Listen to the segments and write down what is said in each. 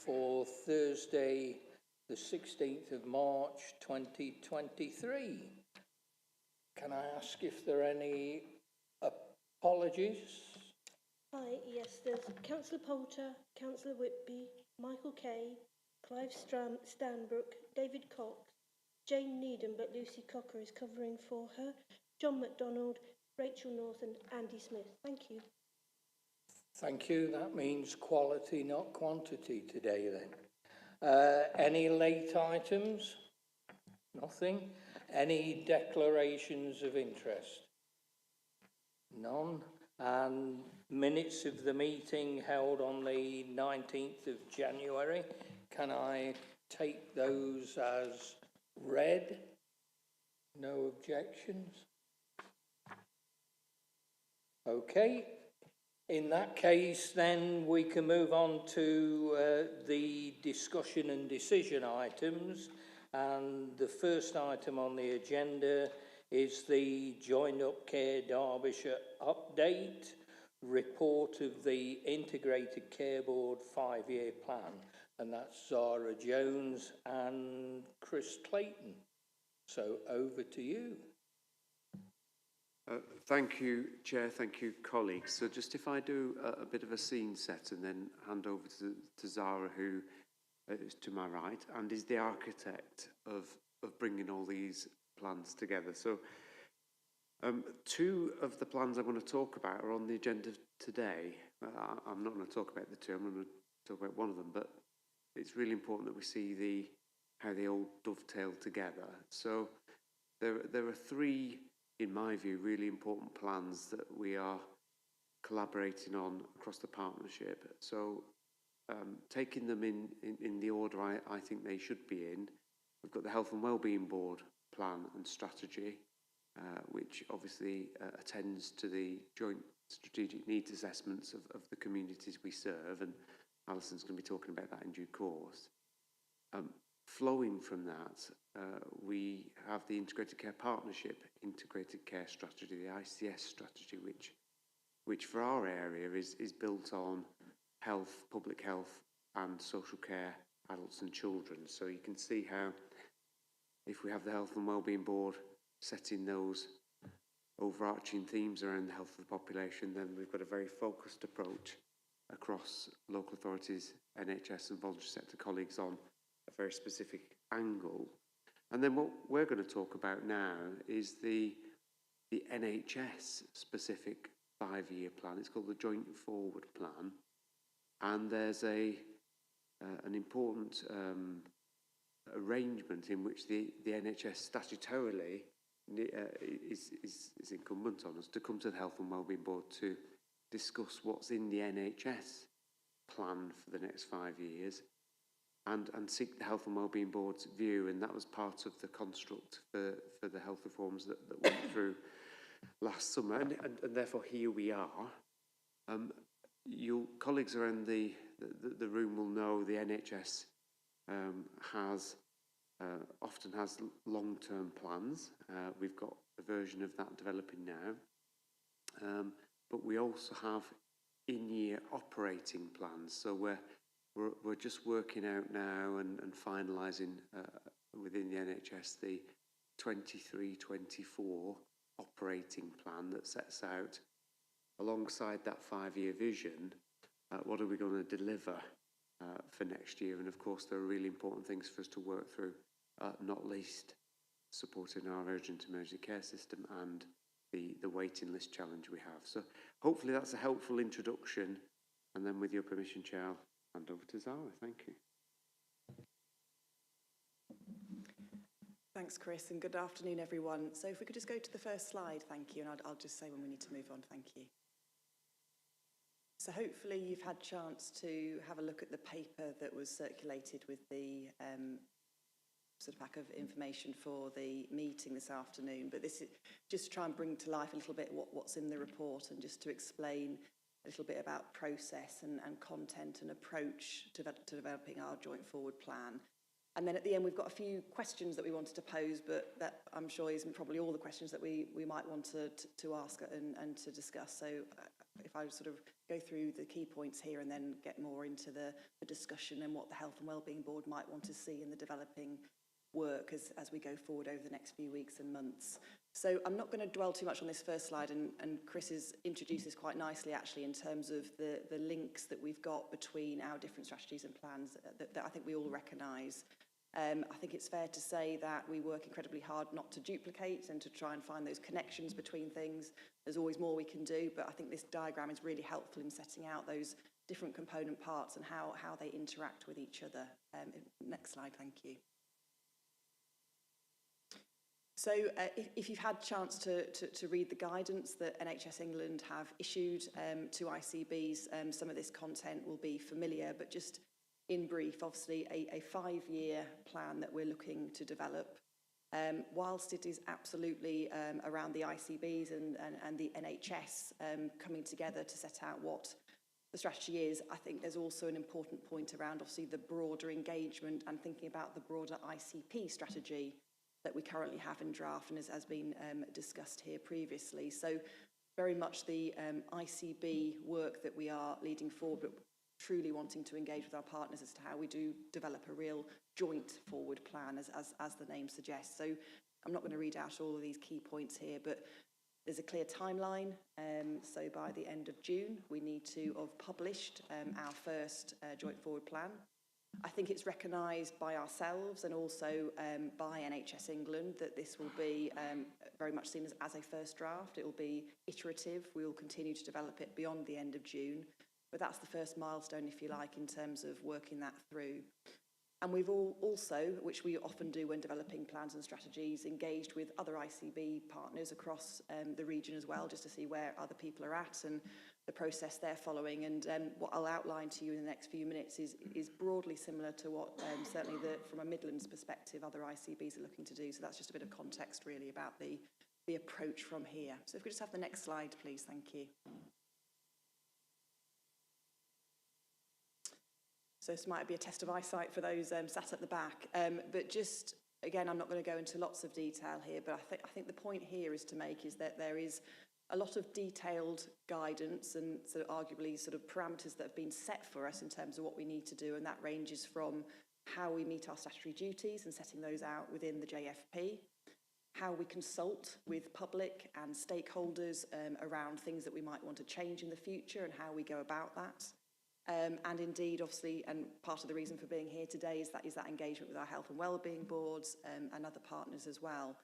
for Thursday, the 16th of March 2023. Can I ask if there are any apologies? Hi, yes, there's Councillor Poulter, Councillor Whitby, Michael Kay, Clive Stanbrook, David Cox, Jane Needham, but Lucy Cocker is covering for her, John MacDonald, Rachel North and Andy Smith. Thank you. Thank you. That means quality, not quantity today then. Any late items? Nothing. Any declarations of interest? None. And minutes of the meeting held on the 19th of January. Can I take those as read? No objections? Okay. In that case, then we can move on to the discussion and decision items. And the first item on the agenda is the Joined Up Care Derbyshire update, report of the Integrated Care Board 5-year plan. And that's Zara Jones and Chris Clayton. So over to you. Thank you, Chair. Thank you, colleagues. So just if I do a bit of a scene set and then hand over to Zara, who is to my right and is the architect of bringing all these plans together. So two of the plans I'm going to talk about are on the agenda today. I'm not going to talk about the two, I'm going to talk about one of them, but it's really important that we see how they all dovetail together. So there are three, in my view, really important plans that we are collaborating on across the partnership. So taking them in the order I think they should be in, we've got the Health and Wellbeing Board plan and strategy, which obviously attends to the joint strategic needs assessments of the communities we serve, and Alison's going to be talking about that in due course. Flowing from that, we have the Integrated Care Partnership Integrated Care Strategy, the ICS strategy, which for our area is built on health, public health and social care, adults and children. So you can see how if we have the Health and Wellbeing Board setting those overarching themes around the health of the population, then we've got a very focused approach across local authorities, NHS and voluntary sector colleagues on a very specific angle. And then what we're going to talk about now is the NHS specific 5-year plan. It's called the Joint Forward Plan, and there's an important arrangement in which the NHS statutorily is incumbent on us to come to the Health and Wellbeing Board to discuss what's in the NHS plan for the next 5 years and seek the Health and Wellbeing Board's view. And that was part of the construct for the health reforms that went through last summer, and therefore here we are. Your colleagues around the room will know the NHS often has long-term plans. We've got a version of that developing now, but we also have in-year operating plans. So we're just working out now and finalising within the NHS the 23-24 operating plan that sets out, alongside that 5-year vision, what are we going to deliver for next year. And of course there are really important things for us to work through, not least supporting our urgent emergency care system and the waiting list challenge we have. So hopefully that's a helpful introduction, and then with your permission, Chair, I'll hand over to Zara. Thank you. Thanks, Chris, and good afternoon, everyone. So if we could just go to the first slide, thank you, and I'll just say when we need to move on, thank you. So hopefully you've had a chance to have a look at the paper that was circulated with the sort of pack of information for the meeting this afternoon, but this is just to try and bring to life a little bit what's in the report, and just to explain a little bit about process and content and approach to developing our joint forward plan. And then at the end we've got a few questions that we wanted to pose, but that I'm sure isn't probably all the questions that we might want to ask and to discuss. So if I sort of go through the key points here and then get more into the discussion and what the Health and Wellbeing Board might want to see in the developing work as we go forward over the next few weeks and months. So I'm not going to dwell too much on this first slide, and Chris has introduced this quite nicely actually in terms of the links that we've got between our different strategies and plans that I think we all recognise. I think it's fair to say that we work incredibly hard not to duplicate and to try and find those connections between things. There's always more we can do, but I think this diagram is really helpful in setting out those different component parts and how they interact with each other. Next slide, thank you. So if you've had a chance to read the guidance that NHS England have issued to ICBs, some of this content will be familiar, but just in brief, obviously a 5-year plan that we're looking to develop. Whilst it is absolutely around the ICBs and the NHS coming together to set out what the strategy is, I think there's also an important point around obviously the broader engagement and thinking about the broader ICP strategy that we currently have in draft and has been discussed here previously. So very much the ICB work that we are leading forward, but truly wanting to engage with our partners as to how we do develop a real joint forward plan as the name suggests. So I'm not going to read out all of these key points here, but there's a clear timeline. So by the end of June, we need to have published our first joint forward plan. I think it's recognised by ourselves and also by NHS England that this will be very much seen as a first draft. It will be iterative. We will continue to develop it beyond the end of June. But that's the first milestone, if you like, in terms of working that through. And we've also, which we often do when developing plans and strategies, engaged with other ICB partners across the region as well, just to see where other people are at and the process they're following. And what I'll outline to you in the next few minutes is broadly similar to what certainly from a Midlands perspective other ICBs are looking to do. So that's just a bit of context really about the approach from here. So if we just have the next slide, please. Thank you. So this might be a test of eyesight for those sat at the back. But just, again, I'm not going to go into lots of detail here, but I think the point here is to make is that there is a lot of detailed guidance and sort of arguably sort of parameters that have been set for us in terms of what we need to do, and that ranges from how we meet our statutory duties and setting those out within the JFP, how we consult with public and stakeholders around things that we might want to change in the future and how we go about that. And indeed, obviously, and part of the reason for being here today is that engagement with our health and wellbeing boards and other partners as well.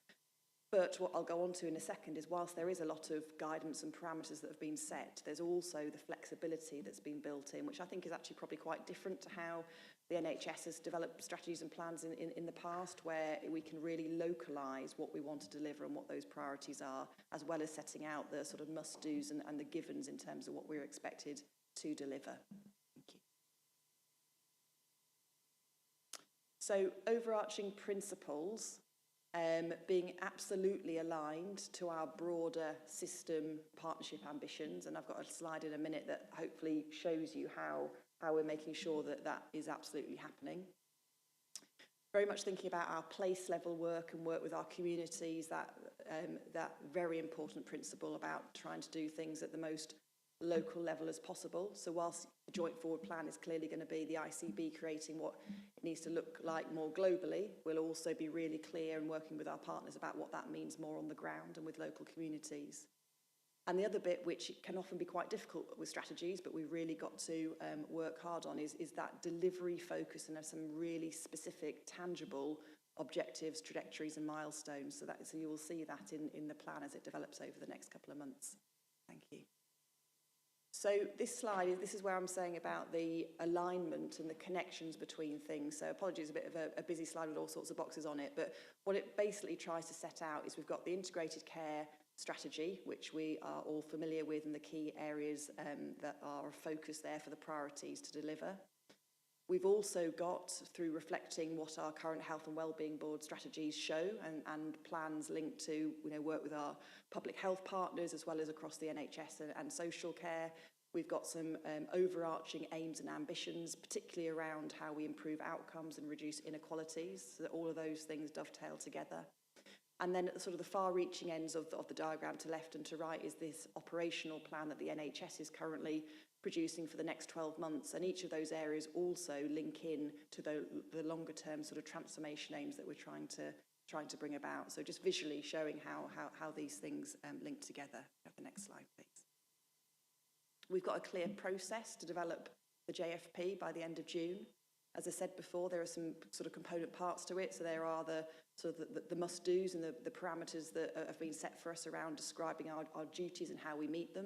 But what I'll go on to in a second is whilst there is a lot of guidance and parameters that have been set, there's also the flexibility that's been built in, which I think is actually probably quite different to how the NHS has developed strategies and plans in the past, where we can really localise what we want to deliver and what those priorities are, as well as setting out the sort of must-dos and the givens in terms of what we're expected to deliver. Thank you. So overarching principles, being absolutely aligned to our broader system partnership ambitions, and I've got a slide in a minute that hopefully shows you how we're making sure that is absolutely happening. Very much thinking about our place level work and work with our communities, that very important principle about trying to do things at the most local level as possible. So whilst the joint forward plan is clearly going to be the ICB creating what it needs to look like more globally, we'll also be really clear and working with our partners about what that means more on the ground and with local communities. And the other bit, which can often be quite difficult with strategies, but we've really got to work hard on, is that delivery focus and have some really specific, tangible objectives, trajectories and milestones. So you will see that in the plan as it develops over the next couple of months. Thank you. So this slide, this is where I'm saying about the alignment and the connections between things. So apologies, a bit of a busy slide with all sorts of boxes on it, but what it basically tries to set out is we've got the integrated care strategy, which we are all familiar with, and the key areas that are a focus there for the priorities to deliver. We've also got, through reflecting what our current health and wellbeing board strategies show and plans linked to work with our public health partners as well as across the NHS and social care, we've got some overarching aims and ambitions, particularly around how we improve outcomes and reduce inequalities, so that all of those things dovetail together. And then at the sort of the far-reaching ends of the diagram to left and to right is this operational plan that the NHS is currently producing for the next 12 months. And each of those areas also link in to the longer-term sort of transformation aims that we're trying to bring about. So just visually showing how these things link together. Have the next slide, please. We've got a clear process to develop the JFP by the end of June. As I said before, there are some sort of component parts to it. So there are the sort of the must-dos and the parameters that have been set for us around describing our duties and how we meet them.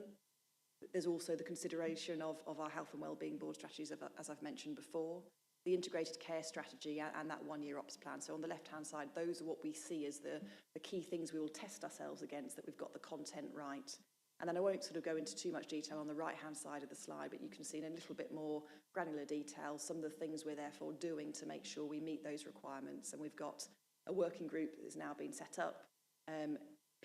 There's also the consideration of our health and wellbeing board strategies, as I've mentioned before, the integrated care strategy and that one-year ops plan. So on the left-hand side, those are what we see as the key things we will test ourselves against, that we've got the content right. And then I won't sort of go into too much detail on the right-hand side of the slide, but you can see in a little bit more granular detail some of the things we're therefore doing to make sure we meet those requirements. And we've got a working group that has now been set up,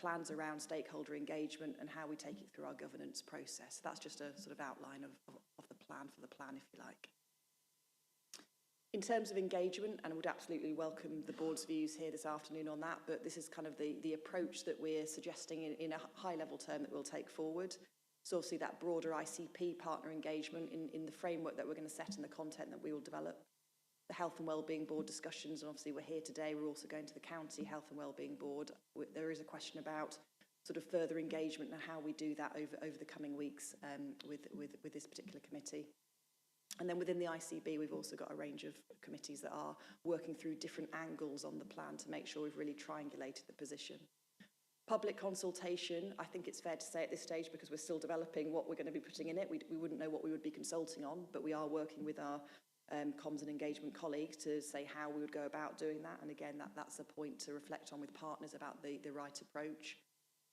plans around stakeholder engagement and how we take it through our governance process. So that's just a sort of outline of the plan for the plan, if you like. In terms of engagement, and I would absolutely welcome the board's views here this afternoon on that, but this is kind of the approach that we're suggesting in a high-level term that we'll take forward. So obviously that broader ICP partner engagement in the framework that we're going to set and the content that we will develop. The Health and Wellbeing Board discussions, and obviously we're here today, we're also going to the County Health and Wellbeing Board. There is a question about sort of further engagement and how we do that over the coming weeks with this particular committee. And then within the ICB, we've also got a range of committees that are working through different angles on the plan to make sure we've really triangulated the position. Public consultation, I think it's fair to say at this stage, because we're still developing what we're going to be putting in it, we wouldn't know what we would be consulting on, but we are working with our comms and engagement colleagues to say how we would go about doing that. And again, that's a point to reflect on with partners about the right approach.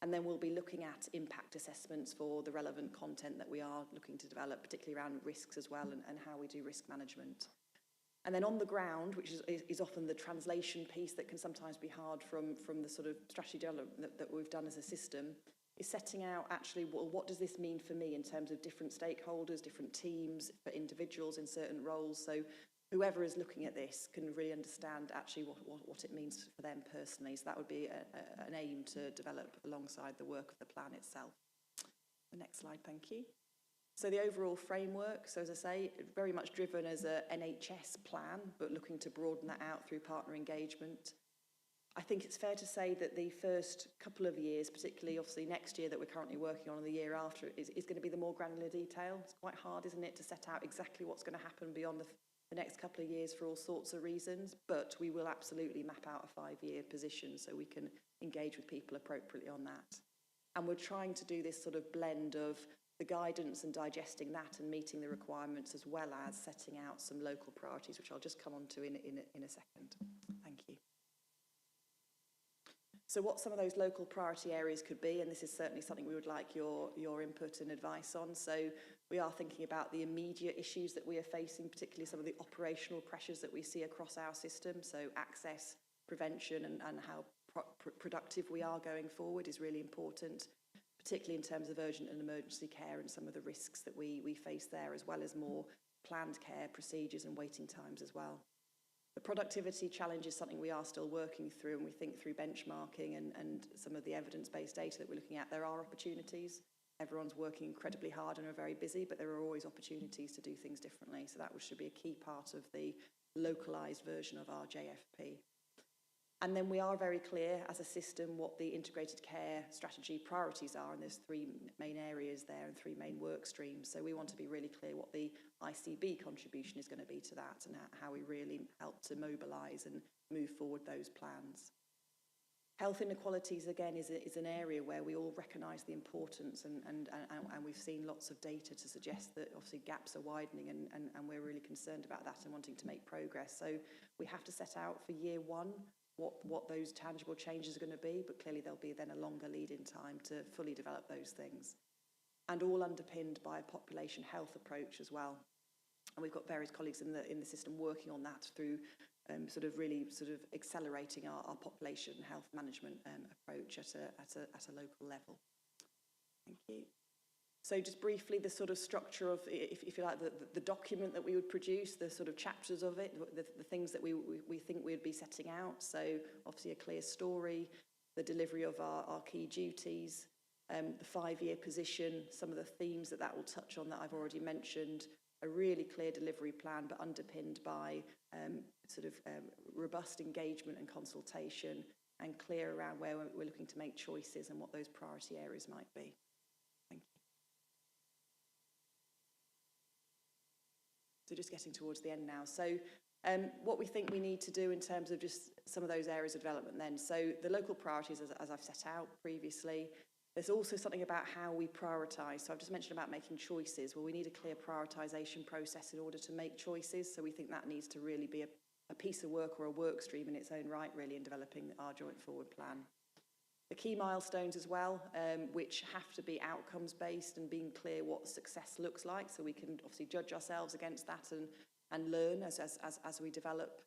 And then we'll be looking at impact assessments for the relevant content that we are looking to develop, particularly around risks as well and how we do risk management. And then on the ground, which is often the translation piece that can sometimes be hard from the sort of strategy development that we've done as a system, is setting out actually, well, what does this mean for me in terms of different stakeholders, different teams, for individuals in certain roles. So whoever is looking at this can really understand actually what it means for them personally. So that would be an aim to develop alongside the work of the plan itself. The next slide, thank you. So the overall framework, so as I say, very much driven as a NHS plan, but looking to broaden that out through partner engagement. I think it's fair to say that the first couple of years, particularly obviously next year that we're currently working on and the year after, is going to be the more granular detail. It's quite hard, isn't it, to set out exactly what's going to happen beyond the next couple of years for all sorts of reasons, but we will absolutely map out a 5-year position so we can engage with people appropriately on that. And we're trying to do this sort of blend of the guidance and digesting that and meeting the requirements, as well as setting out some local priorities, which I'll just come on to in a second. Thank you. So what some of those local priority areas could be, and this is certainly something we would like your input and advice on. So we are thinking about the immediate issues that we are facing, particularly some of the operational pressures that we see across our system. So access, prevention, and how productive we are going forward is really important, particularly in terms of urgent and emergency care and some of the risks that we face there, as well as more planned care procedures and waiting times as well. The productivity challenge is something we are still working through, and we think through benchmarking and some of the evidence-based data that we're looking at, there are opportunities. Everyone's working incredibly hard and are very busy, but there are always opportunities to do things differently. So that should be a key part of the localised version of our JFP. And then we are very clear as a system what the integrated care strategy priorities are, and there's 3 main areas there and 3 main work streams. So we want to be really clear what the ICB contribution is going to be to that and how we really help to mobilise and move forward those plans. Health inequalities, again, is an area where we all recognise the importance, and we've seen lots of data to suggest that obviously gaps are widening, and we're really concerned about that and wanting to make progress. So we have to set out for year 1 what those tangible changes are going to be, but clearly there'll be then a longer lead-in time to fully develop those things. And all underpinned by a population health approach as well. And we've got various colleagues in the system working on that through really accelerating our population health management approach at a local level. Thank you. So just briefly, the sort of structure of, if you like, the document that we would produce, the sort of chapters of it, the things that we think we'd be setting out. So obviously a clear story, the delivery of our key duties, the 5-year position, some of the themes that will touch on that I've already mentioned, a really clear delivery plan but underpinned by robust engagement and consultation, and clear around where we're looking to make choices and what those priority areas might be. Thank you. So just getting towards the end now. So what we think we need to do in terms of just some of those areas of development then. So the local priorities, as I've set out previously, there's also something about how we prioritise. So I've just mentioned about making choices. Well, we need a clear prioritisation process in order to make choices. So we think that needs to really be a piece of work or a work stream in its own right, really, in developing our joint forward plan. The key milestones as well, which have to be outcomes based and being clear what success looks like, so we can obviously judge ourselves against that and learn as we develop.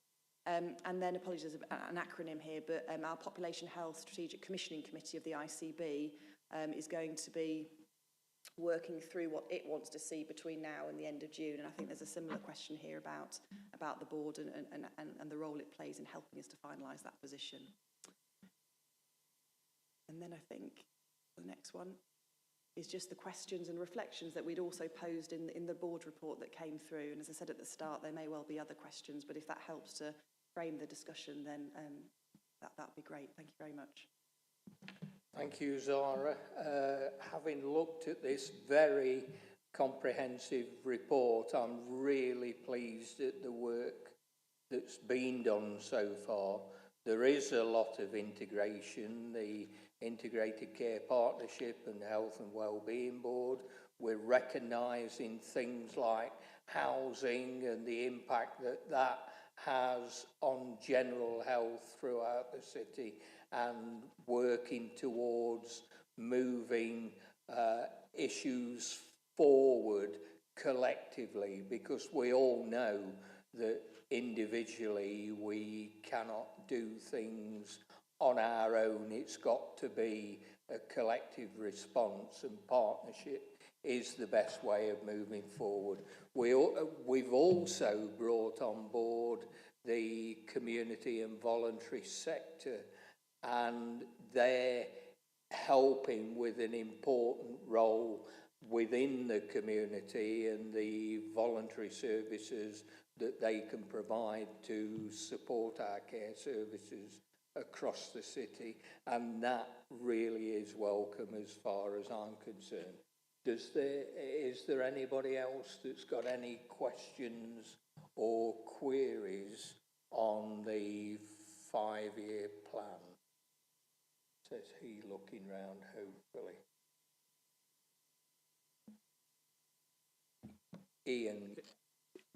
And then, apologies, an acronym here, but our Population Health Strategic Commissioning Committee of the ICB is going to be working through what it wants to see between now and the end of June. And I think there's a similar question here about the board and the role it plays in helping us to finalise that position. And then I think the next one is just the questions and reflections that we'd also posed in the board report that came through. And as I said at the start, there may well be other questions, but if that helps to frame the discussion, then that'd be great. Thank you very much. Thank you, Zara. Having looked at this very comprehensive report, I'm really pleased at the work that's been done so far. There is a lot of integration, the Integrated Care Partnership and Health and Wellbeing Board. We're recognising things like housing and the impact that has on general health throughout the city, and working towards moving issues forward collectively, because we all know that individually we cannot do things on our own. It's got to be a collective response, and partnership is the best way of moving forward. We've also brought on board the community and voluntary sector, and they're helping with an important role within the community and the voluntary services that they can provide to support our care services across the city, and that really is welcome as far as I'm concerned. Is there anybody else that's got any questions or queries on the 5-year plan? Says he, looking round hopefully. Ian.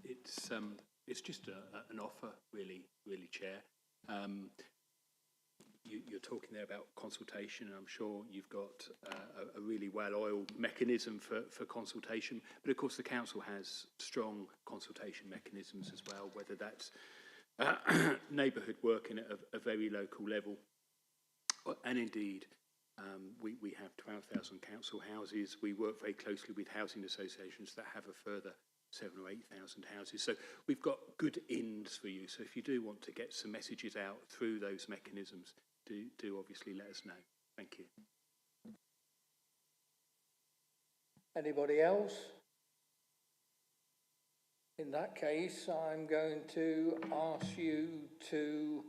It's just an offer, really, Chair. You're talking there about consultation, and I'm sure you've got a really well-oiled mechanism for consultation. But of course, the council has strong consultation mechanisms as well, whether that's neighbourhood working at a very local level, and indeed we have 12,000 council houses. We work very closely with housing associations that have a further 7,000 or 8,000 houses. So we've got good ins for you. So if you do want to get some messages out through those mechanisms, do obviously let us know. Thank you. Anybody else? In that case, I'm going to ask you to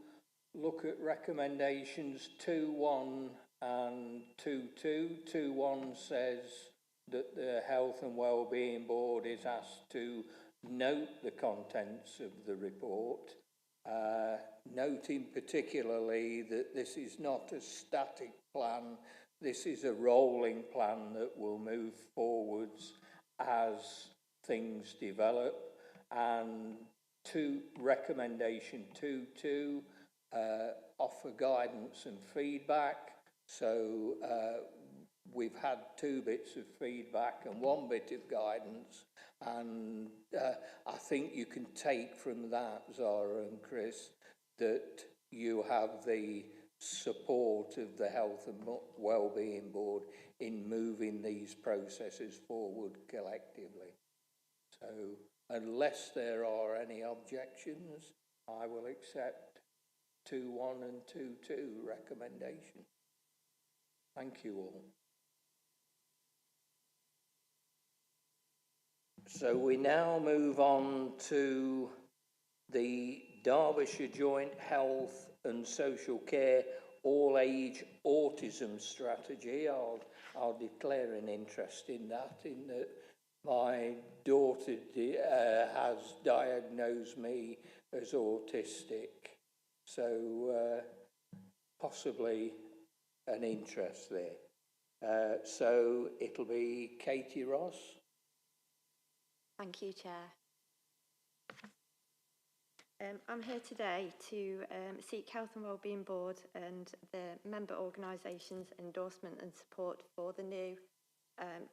look at recommendations 2.1 and 2.2. 2.1 says that the Health and Wellbeing Board is asked to note the contents of the report, noting particularly that this is not a static plan, this is a rolling plan that will move forwards as things develop. And recommendation 2.2, offer guidance and feedback. So we've had 2 bits of feedback and 1 bit of guidance, and I think you can take from that, Zara and Chris, that you have the support of the Health and Wellbeing Board in moving these processes forward collectively. So unless there are any objections, I will accept 2.1 and 2.2 recommendation. Thank you all. So we now move on to the Derbyshire Joint Health and Social Care All-Age Autism Strategy. I'll declare an interest in that, in that my daughter has diagnosed me as autistic, so possibly an interest there. So it'll be Katie Ross. Thank you, Chair. I'm here today to seek Health and Wellbeing Board and the member organisations' endorsement and support for the new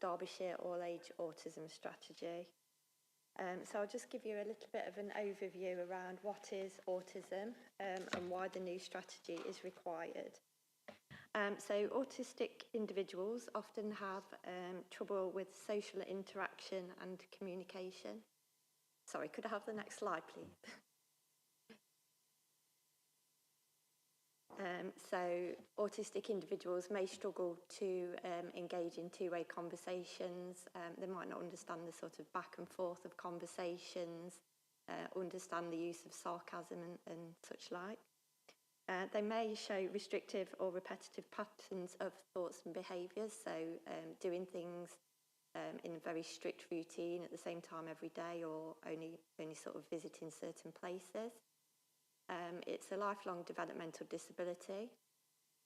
Derbyshire All-Age Autism Strategy. So I'll just give you a little bit of an overview around what is autism and why the new strategy is required. So autistic individuals often have trouble with social interaction and communication. Sorry, could I have the next slide, please? So autistic individuals may struggle to engage in two-way conversations. They might not understand the sort of back and forth of conversations, understand the use of sarcasm and such like. They may show restrictive or repetitive patterns of thoughts and behaviours, so doing things in a very strict routine at the same time every day, or only sort of visiting certain places. It's a lifelong developmental disability,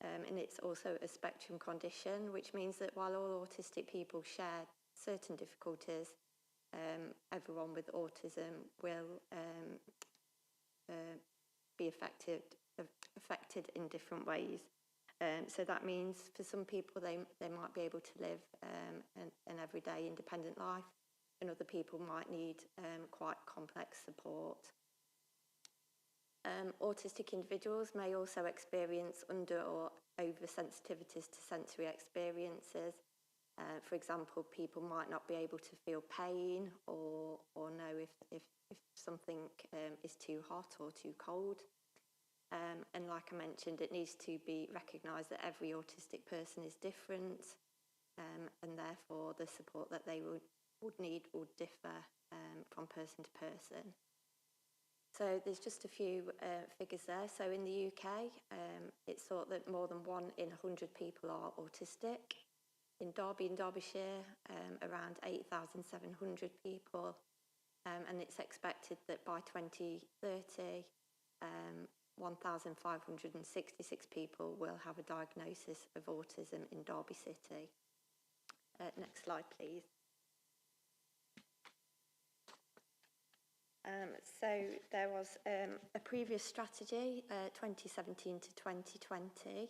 and it's also a spectrum condition, which means that while all autistic people share certain difficulties, everyone with autism will be affected in different ways. So that means for some people they might be able to live an everyday independent life, and other people might need quite complex support. Autistic individuals may also experience under or oversensitivities to sensory experiences. For example, people might not be able to feel pain or know if something is too hot or too cold. And like I mentioned, it needs to be recognised that every autistic person is different, and therefore the support that they would need would differ from person to person. So there's just a few figures there. So in the UK, it's thought that more than 1 in 100 people are autistic. In Derby and Derbyshire, around 8,700 people. And it's expected that by 2030, 1,566 people will have a diagnosis of autism in Derby City. Next slide, please. So there was a previous strategy, 2017 to 2020,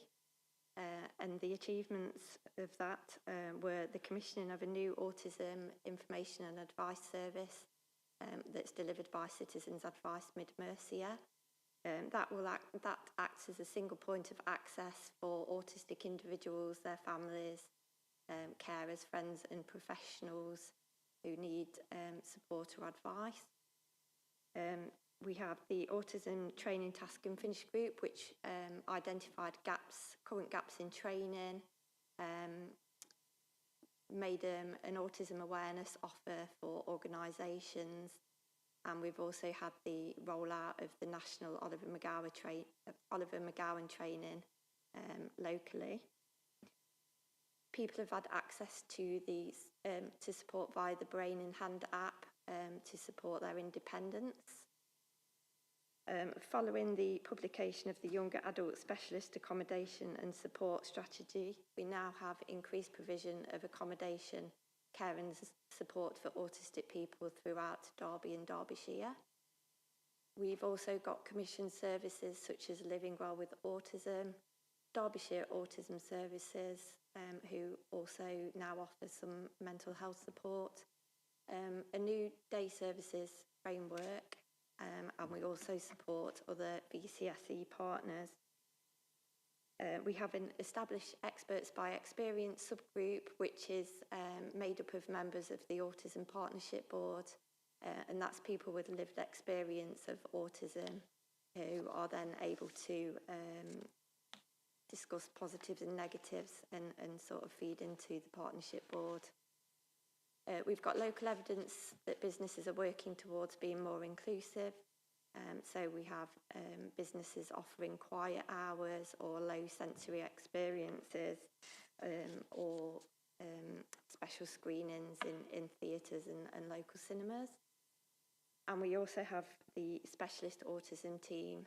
and the achievements of that were the commissioning of a new autism information and advice service that's delivered by Citizens Advice Mid-Mercia. That acts as a single point of access for autistic individuals, their families, carers, friends and professionals who need support or advice. We have the Autism Training Task and Finish Group, which identified current gaps in training, made an autism awareness offer for organisations, and we've also had the rollout of the national Oliver McGowan training locally. People have had access to these to support via the Brain in Hand app to support their independence. Following the publication of the Younger Adult Specialist Accommodation and Support Strategy, we now have increased provision of accommodation, care and support for autistic people throughout Derby and Derbyshire. We've also got commissioned services such as Living Well with Autism, Derbyshire Autism Services, who also now offer some mental health support, a new day services framework, and we also support other VCSE partners. We have an established Experts by Experience subgroup, which is made up of members of the Autism Partnership Board, and that's people with lived experience of autism who are then able to discuss positives and negatives and sort of feed into the partnership board. We've got local evidence that businesses are working towards being more inclusive. So we have businesses offering quiet hours or low sensory experiences or special screenings in theatres and local cinemas. And we also have the specialist autism team,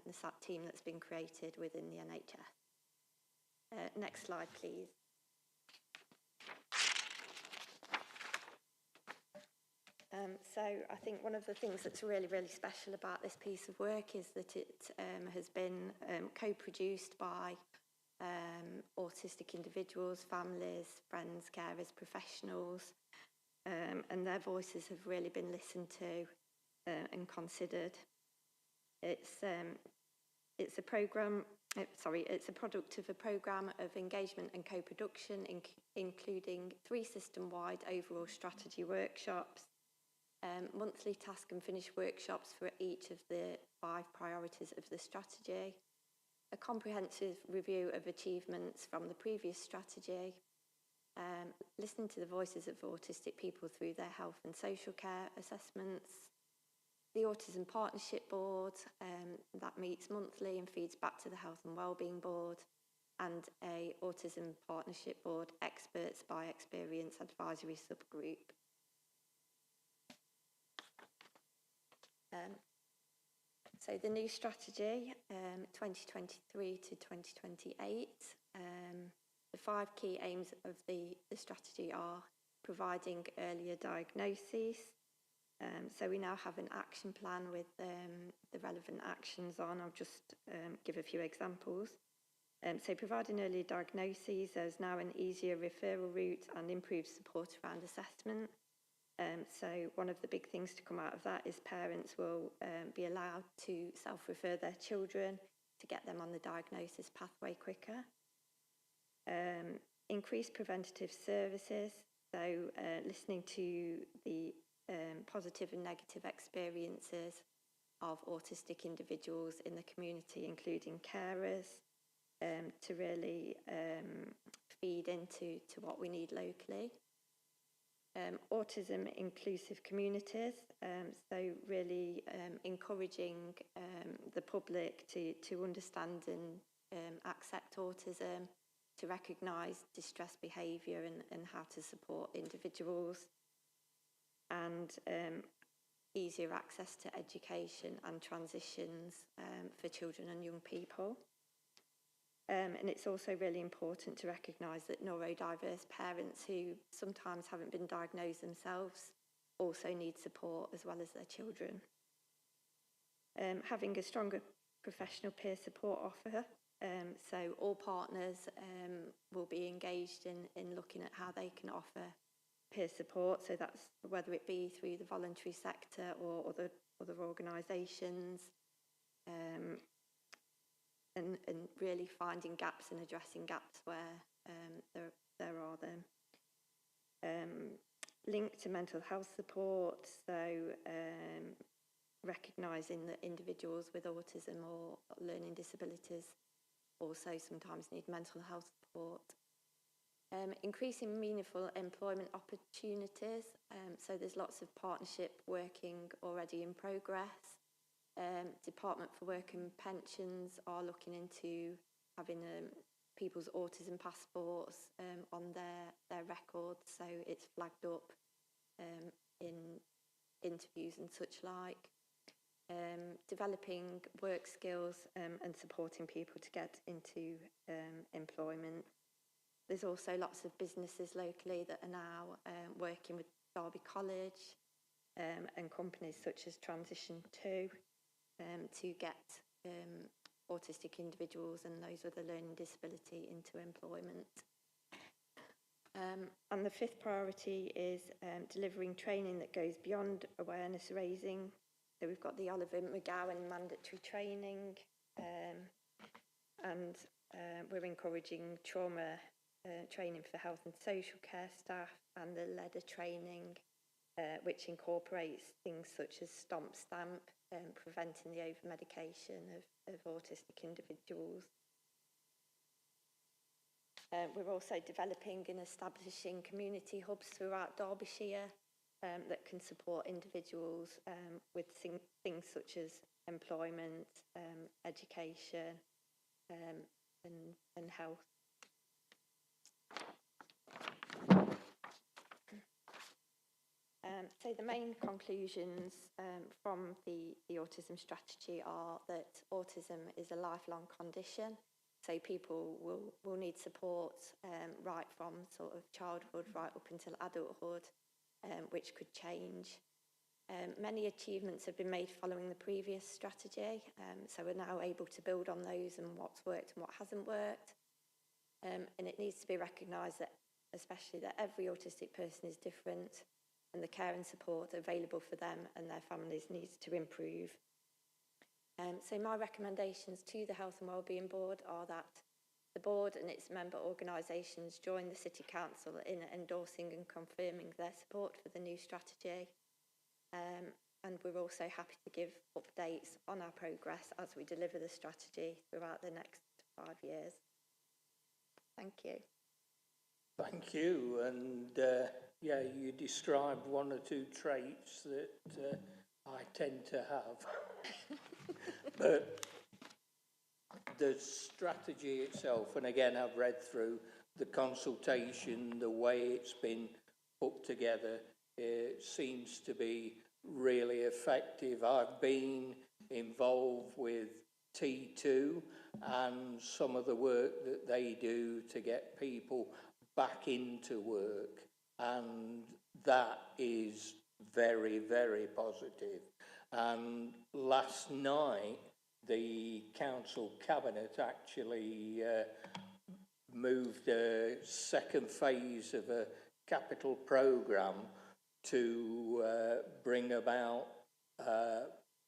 the SAT team that's been created within the NHS. Next slide, please. So I think one of the things that's really, really special about this piece of work is that it has been co-produced by autistic individuals, families, friends, carers, professionals, and their voices have really been listened to and considered. It's a program. It's a product of a programme of engagement and co-production, including 3 system-wide overall strategy workshops, monthly task and finish workshops for each of the 5 priorities of the strategy, a comprehensive review of achievements from the previous strategy, listening to the voices of autistic people through their health and social care assessments, the Autism Partnership Board that meets monthly and feeds back to the Health and Wellbeing Board, and a Autism Partnership Board Experts by Experience Advisory Subgroup. So the new strategy, 2023 to 2028, the 5 key aims of the strategy are providing earlier diagnoses. So we now have an action plan with the relevant actions on. I'll just give a few examples. So providing earlier diagnoses, there's now an easier referral route and improved support around assessment. So one of the big things to come out of that is parents will be allowed to self-refer their children to get them on the diagnosis pathway quicker. Increased preventative services, so listening to the positive and negative experiences of autistic individuals in the community, including carers, to really feed into what we need locally. Autism inclusive communities, so really encouraging the public to understand and accept autism, to recognise distress behaviour and how to support individuals, and easier access to education and transitions for children and young people. And it's also really important to recognise that neurodiverse parents who sometimes haven't been diagnosed themselves also need support as well as their children. Having a stronger professional peer support offer, so all partners will be engaged in looking at how they can offer peer support, so that's whether it be through the voluntary sector or other organisations, and really finding gaps and addressing gaps where there are them. Linked to mental health support, so recognising that individuals with autism or learning disabilities also sometimes need mental health support. Increasing meaningful employment opportunities, so there's lots of partnership working already in progress. Department for Work and Pensions are looking into having people's autism passports on their records, so it's flagged up in interviews and such like. Developing work skills and supporting people to get into employment. There's also lots of businesses locally that are now working with Derby College and companies such as Transition 2 to get autistic individuals and those with a learning disability into employment. And the 5th priority is delivering training that goes beyond awareness raising. So we've got the Oliver McGowan mandatory training, and we're encouraging trauma training for health and social care staff, and the LEDA training, which incorporates things such as stamp, preventing the over-medication of autistic individuals. We're also developing and establishing community hubs throughout Derbyshire that can support individuals with things such as employment, education and health. So the main conclusions from the autism strategy are that autism is a lifelong condition. So people will need support right from sort of childhood right up until adulthood, which could change. Many achievements have been made following the previous strategy, so we're now able to build on those and what's worked and what hasn't worked. And it needs to be recognised that, especially that every autistic person is different, and the care and support available for them and their families needs to improve. So my recommendations to the Health and Wellbeing Board are that the board and its member organisations join the City Council in endorsing and confirming their support for the new strategy. And we're also happy to give updates on our progress as we deliver the strategy throughout the next 5 years. Thank you. Thank you. And yeah, you described one or two traits that I tend to have. But the strategy itself, and again, I've read through the consultation, the way it's been put together, it seems to be really effective. I've been involved with T2 and some of the work that they do to get people back into work, and that is very, very positive. And last night, the council cabinet actually moved a second phase of a capital programme to bring about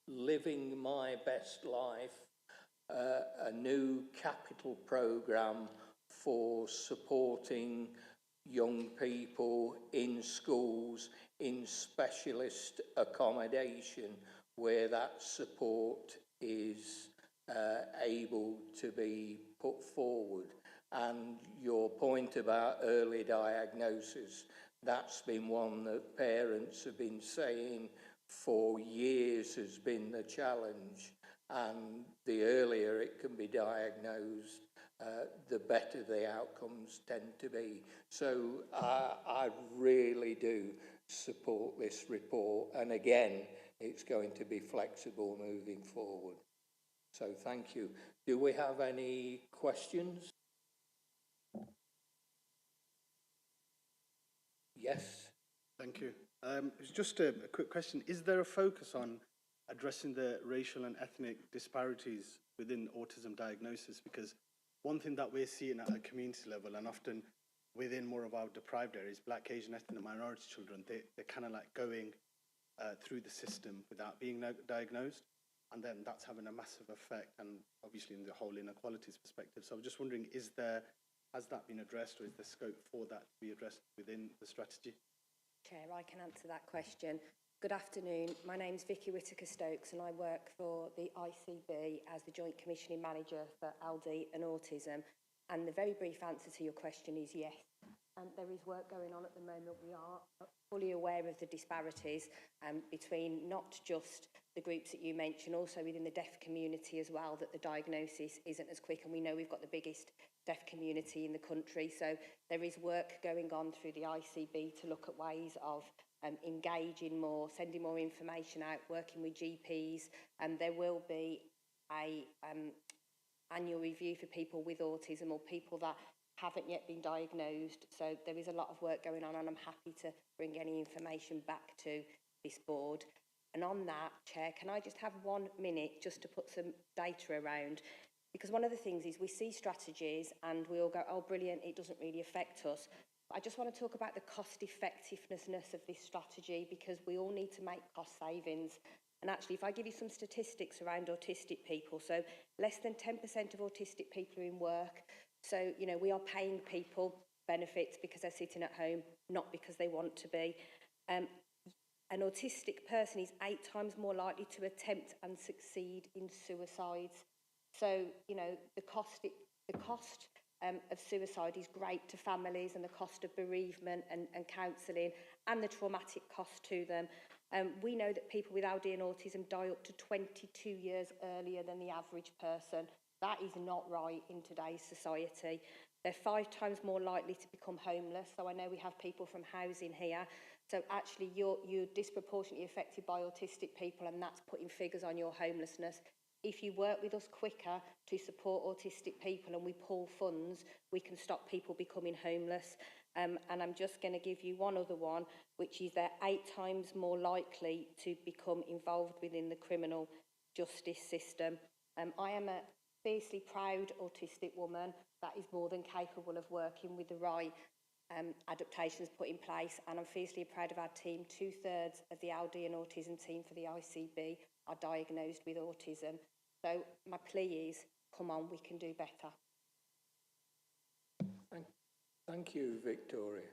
Living My Best Life, a new capital programme for supporting young people in schools in specialist accommodation where that support is able to be put forward. And your point about early diagnosis, that's been one that parents have been saying for years has been the challenge. And the earlier it can be diagnosed, the better the outcomes tend to be. So I really do support this report. And again, it's going to be flexible moving forward. So thank you. Do we have any questions? Yes. Thank you. It's just a quick question. Is there a focus on addressing the racial and ethnic disparities within autism diagnosis? Because one thing that we're seeing at a community level, and often within more of our deprived areas, Black, Asian, ethnic minority children, they're kind of like going through the system without being diagnosed. And then that's having a massive effect, and obviously in the whole inequalities perspective. So I'm just wondering, has that been addressed, or is there scope for that to be addressed within the strategy? Chair, I can answer that question. Good afternoon. My name's Vicky Whitaker-Stokes, and I work for the ICB as the Joint Commissioning Manager for LD and Autism. And the very brief answer to your question is yes. There is work going on at the moment. We are fully aware of the disparities between not just the groups that you mentioned, also within the deaf community as well, that the diagnosis isn't as quick. And we know we've got the biggest deaf community in the country. So there is work going on through the ICB to look at ways of engaging more, sending more information out, working with GPs. And there will be a annual review for people with autism or people that haven't yet been diagnosed. So there is a lot of work going on, and I'm happy to bring any information back to this board. And on that, Chair, can I just have 1 minute just to put some data around? Because one of the things is we see strategies and we all go, oh, brilliant, it doesn't really affect us. But I just want to talk about the cost effectiveness of this strategy, because we all need to make cost savings. And actually, if I give you some statistics around autistic people, so less than 10% of autistic people are in work. So, you know, we are paying people benefits because they're sitting at home, not because they want to be. An autistic person is 8 times more likely to attempt and succeed in suicides. So, you know, the cost of suicide is great to families, and the cost of bereavement and counselling and the traumatic cost to them. We know that people with LD and autism die up to 22 years earlier than the average person. That is not right in today's society. They're 5 times more likely to become homeless. So I know we have people from housing here. So actually you're disproportionately affected by autistic people, and that's putting figures on your homelessness. If you work with us quicker to support autistic people and we pull funds, we can stop people becoming homeless. And I'm just going to give you one other one, which is they're 8 times more likely to become involved within the criminal justice system. I am a fiercely proud autistic woman that is more than capable of working with the right adaptations put in place, and I'm fiercely proud of our team. 2/3 of the LD and autism team for the ICB are diagnosed with autism. So my plea is, come on, we can do better. Thank you, Victoria.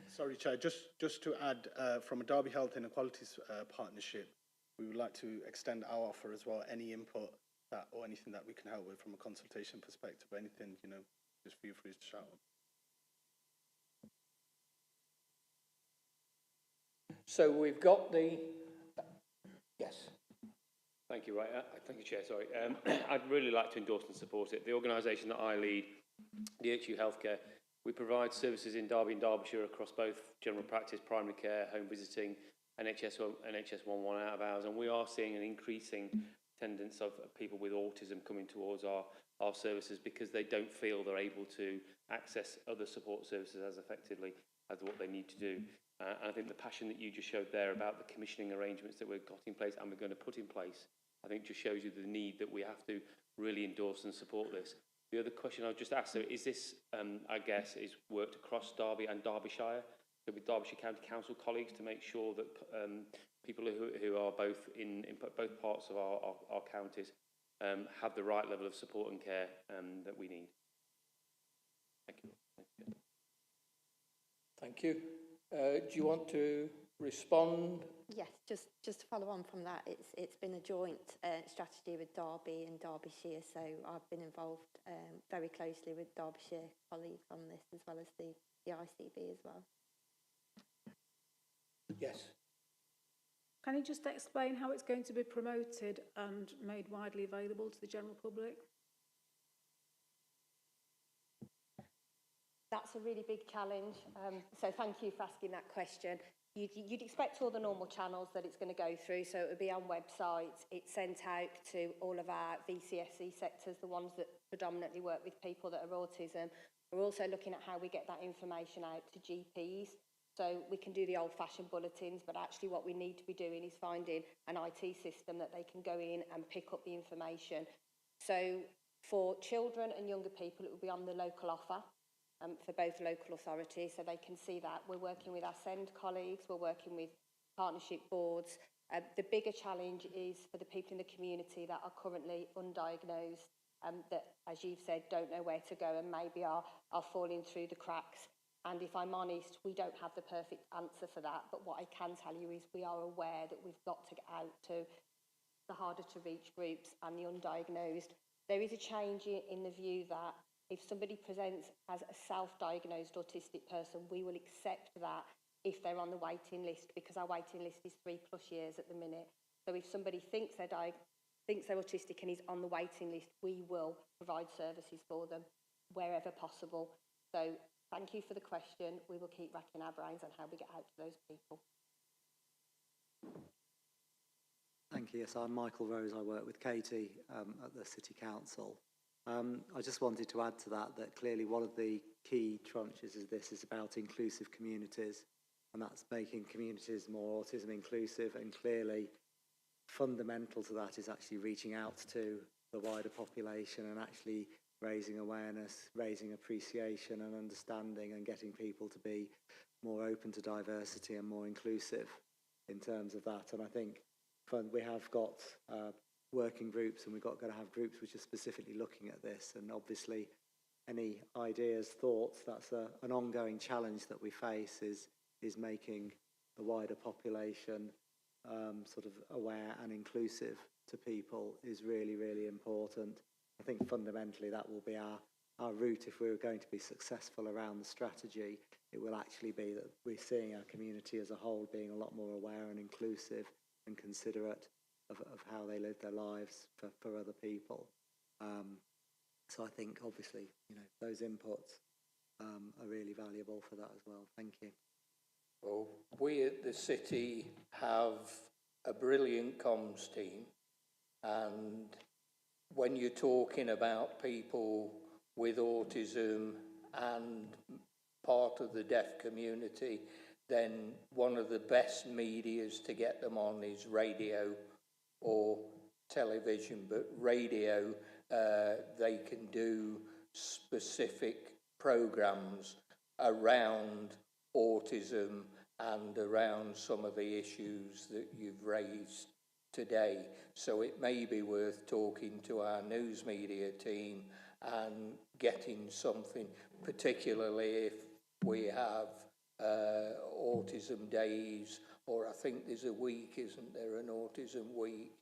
Sorry, Chair, just to add, from a Derby Health Inequalities partnership, we would like to extend our offer as well. Any input that or anything that we can help with from a consultation perspective, anything, you know, just feel free to shout. So we've got the, yes. Thank you, thank you, Chair, sorry. I'd really like to endorse and support it. The organisation that I lead, DHU Healthcare, we provide services in Derby and Derbyshire across both general practice, primary care, home visiting, NHS 1 out of hours, and we are seeing an increasing attendance of people with autism coming towards our services because they don't feel they're able to access other support services as effectively as what they need to do. And I think the passion that you just showed there about the commissioning arrangements that we've got in place and we're going to put in place, I think just shows you the need that we have to really endorse and support this. The other question I'll just ask, so is this, I guess, is worked across Derby and Derbyshire, so with Derbyshire County Council colleagues to make sure that people who are both in both parts of our counties have the right level of support and care that we need. Thank you. Thank you. Do you want to respond? Yes, just to follow on from that, it's been a joint strategy with Derby and Derbyshire, so I've been involved very closely with Derbyshire colleagues on this, as well as the ICB as well. Yes. Can you just explain how it's going to be promoted and made widely available to the general public? That's a really big challenge, so thank you for asking that question. You'd expect all the normal channels that it's going to go through, so it would be on websites, it's sent out to all of our VCSE sectors, the ones that predominantly work with people that are autism. We're also looking at how we get that information out to GPs, so we can do the old-fashioned bulletins, but actually what we need to be doing is finding an IT system that they can go in and pick up the information. So for children and younger people, it will be on the local offer. For both local authorities, so they can see that. We're working with our SEND colleagues, we're working with partnership boards. The bigger challenge is for the people in the community that are currently undiagnosed, that, as you've said, don't know where to go and maybe are falling through the cracks. And if I'm honest, we don't have the perfect answer for that, but what I can tell you is we are aware that we've got to get out to the harder to reach groups and the undiagnosed. There is a change in the view that if somebody presents as a self-diagnosed autistic person, we will accept that if they're on the waiting list, because our waiting list is 3+ years at the minute. So if somebody thinks they're autistic and is on the waiting list, we will provide services for them wherever possible. So thank you for the question. We will keep racking our brains on how we get out to those people. Thank you. Yes, I'm Michael Rose. I work with Katie at the City Council. I just wanted to add to that clearly one of the key tranches of this is about inclusive communities, and that's making communities more autism inclusive, and clearly fundamental to that is actually reaching out to the wider population and actually raising awareness, raising appreciation and understanding, and getting people to be more open to diversity and more inclusive in terms of that. And I think we have got working groups, and we've got to have groups which are specifically looking at this, and obviously any ideas, thoughts, that's an ongoing challenge that we face, is making the wider population sort of aware and inclusive to people is really, really important. I think fundamentally that will be our route if we're going to be successful around the strategy. It will actually be that we're seeing our community as a whole being a lot more aware and inclusive and considerate of how they live their lives for other people. So I think obviously, you know, those inputs are really valuable for that as well. Thank you. Well, we at the city have a brilliant comms team, and when you're talking about people with autism and part of the deaf community, then one of the best medias to get them on is radio or television. But radio, they can do specific programs around autism and around some of the issues that you've raised today. So it may be worth talking to our news media team and getting something, particularly if we have autism days, or I think there's a week, isn't there, an autism week,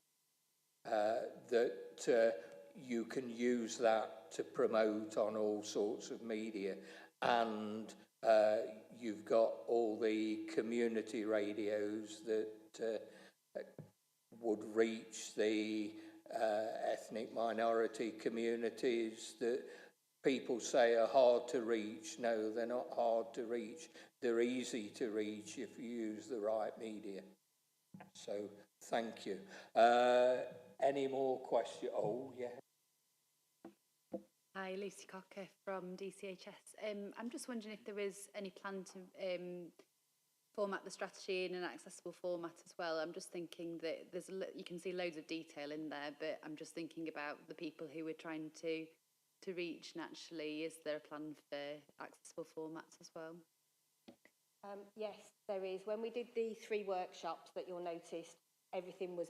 that you can use that to promote on all sorts of media. And you've got all the community radios that would reach the ethnic minority communities that people say are hard to reach. No, they're not hard to reach. They're easy to reach if you use the right media. So, thank you. Any more questions? Oh, yeah. Hi, Lucy Cocker from DCHS. I'm just wondering if there is any plan to format the strategy in an accessible format as well. I'm just thinking that you can see loads of detail in there, but I'm just thinking about the people who we're trying to reach naturally. Is there a plan for accessible formats as well? Yes, there is. When we did the 3 workshops that you'll notice, everything was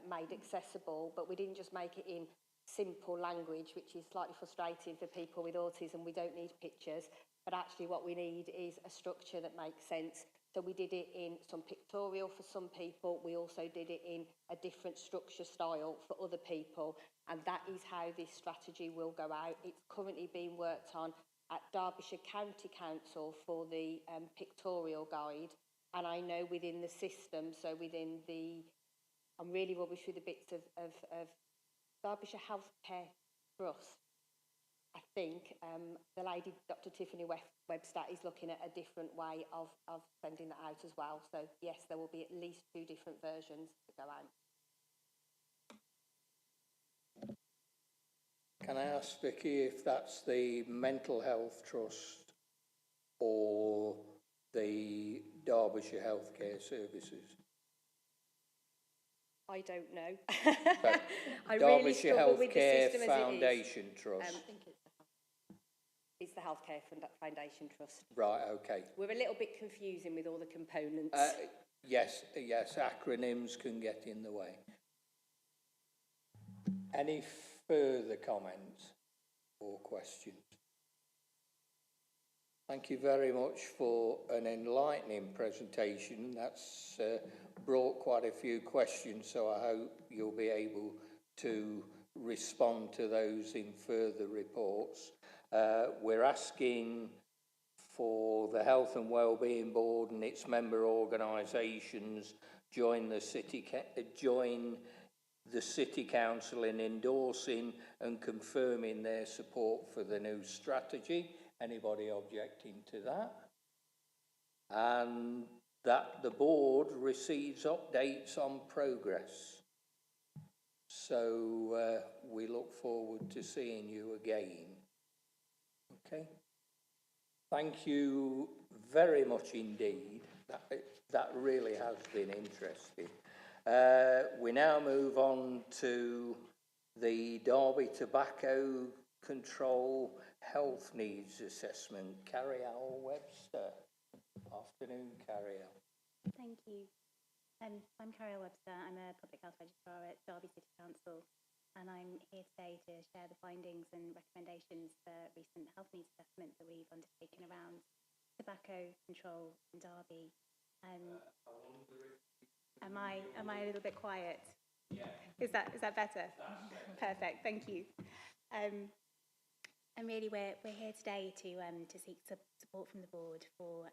made accessible, but we didn't just make it in simple language, which is slightly frustrating for people with autism. We don't need pictures, but actually what we need is a structure that makes sense. So we did it in some pictorial for some people. We also did it in a different structure style for other people, and that is how this strategy will go out. It's currently being worked on at Derbyshire County Council for the pictorial guide, and I know within the system, so within the, I'm really rubbish with the bits of Derbyshire Healthcare Trust. I think the lady, Dr. Tiffany Webster, is looking at a different way of sending that out as well. So yes, there will be at least 2 different versions that go out. Can I ask Vicky if that's the Mental Health Trust or the Derbyshire Healthcare Services? I don't know. I Derbyshire really Healthcare Foundation Trust. I think it's the Healthcare Foundation Trust. Right, okay. We're a little bit confusing with all the components. Yes, acronyms can get in the way. Any further comments or questions? Thank you very much for an enlightening presentation. That's brought quite a few questions, so I hope you'll be able to respond to those in further reports. We're asking for the Health and Wellbeing Board and its member organisations join the City Council in endorsing and confirming their support for the new strategy. Anybody objecting to that? And that the board receives updates on progress. So we look forward to seeing you again. Okay. Thank you very much indeed. That really has been interesting. We now move on to the Derby Tobacco Control Health Needs Assessment. Carrie-Al Webster. Afternoon, Carrie-Al. Thank you. I'm Carrie-Al Webster. I'm a Public Health Registrar at Derby City Council, and I'm here today to share the findings and recommendations for recent health needs assessment that we've undertaken around tobacco control in Derby. Am I a little bit quiet? Yeah. Is that better? Perfect. Thank you. And really, we're here today to seek support from the board for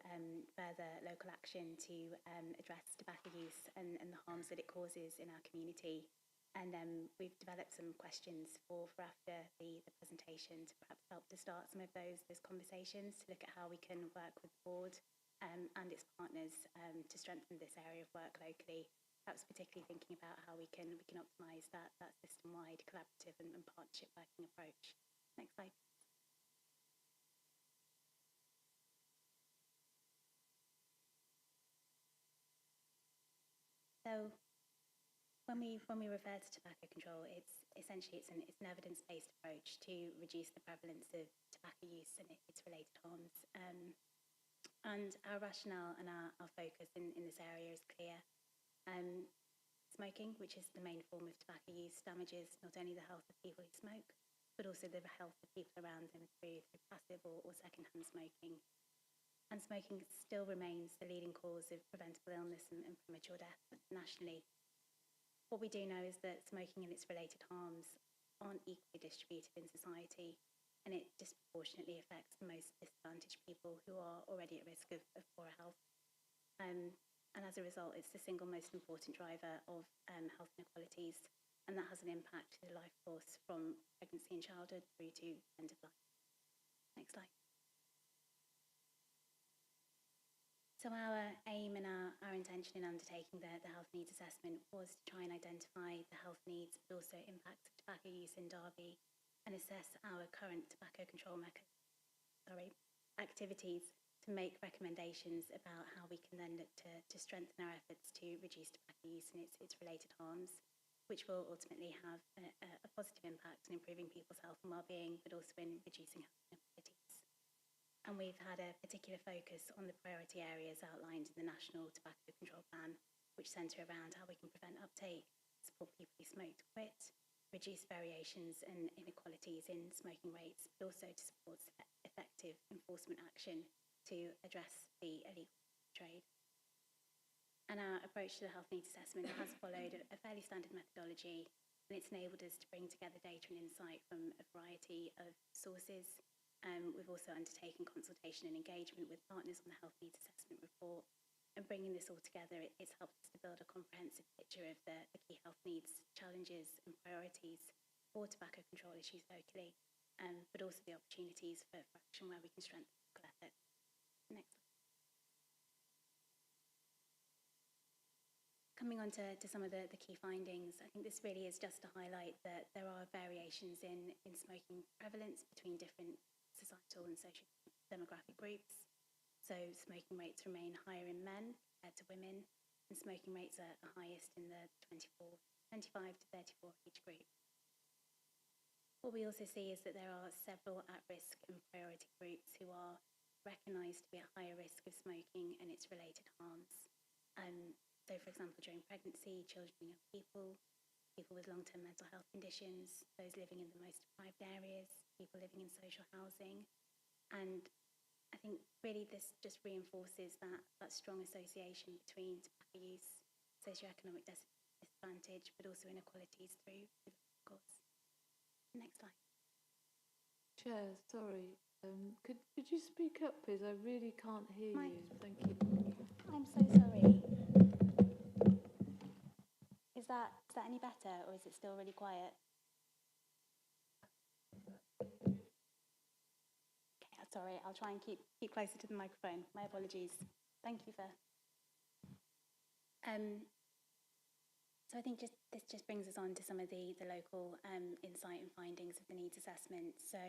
further local action to address tobacco use and the harms that it causes in our community. And we've developed some questions for after the presentation to perhaps help to start some of those conversations, to look at how we can work with the board and its partners to strengthen this area of work locally, perhaps particularly thinking about how we can optimise that system-wide collaborative and partnership working approach. Next slide. So when we refer to tobacco control, it's essentially an evidence-based approach to reduce the prevalence of tobacco use and its related harms. And our rationale and our focus in this area is clear. Smoking, which is the main form of tobacco use, damages not only the health of people who smoke, but also the health of people around them through passive or second-hand smoking. And smoking still remains the leading cause of preventable illness and premature death nationally. What we do know is that smoking and its related harms aren't equally distributed in society, and it disproportionately affects the most disadvantaged people who are already at risk of poorer health. And as a result, it's the single most important driver of health inequalities, and that has an impact to the life course from pregnancy and childhood through to end of life. Next slide. So our aim and our intention in undertaking the health needs assessment was to try and identify the health needs, but also impacts of tobacco use in Derby, and assess our current tobacco control activities to make recommendations about how we can then look to strengthen our efforts to reduce tobacco use and its related harms, which will ultimately have a positive impact in improving people's health and well-being, but also in reducing health inequalities. And we've had a particular focus on the priority areas outlined in the National Tobacco Control Plan, which centre around how we can prevent uptake, support people who smoke to quit, reduce variations and inequalities in smoking rates, but also to support effective enforcement action to address the illegal trade. And our approach to the health needs assessment has followed a fairly standard methodology, and it's enabled us to bring together data and insight from a variety of sources. We've also undertaken consultation and engagement with partners on the health needs assessment report, and bringing this all together, it's helped us to build a comprehensive picture of the key health needs, challenges and priorities for tobacco control issues locally, but also the opportunities for action where we can strengthen local efforts. Next slide. Coming on to some of the key findings, I think this really is just to highlight that there are variations in smoking prevalence between different societal and social demographic groups. So smoking rates remain higher in men compared to women, and smoking rates are highest in the 25 to 34 age group. What we also see is that there are several at-risk and priority groups who are recognised to be at higher risk of smoking and its related harms. So, for example, during pregnancy, children and young people with long-term mental health conditions, those living in the most deprived areas, people living in social housing. And I think really this just reinforces that strong association between tobacco use, socioeconomic disadvantage, but also inequalities through the course. Next slide. Chair, sorry. Could you speak up, please? I really can't hear you. Thank you. I'm so sorry. Is that any better, or is it still really quiet? Okay, sorry. I'll try and keep closer to the microphone. My apologies. Thank you for. So I think this just brings us on to some of the local insight and findings of the needs assessment. So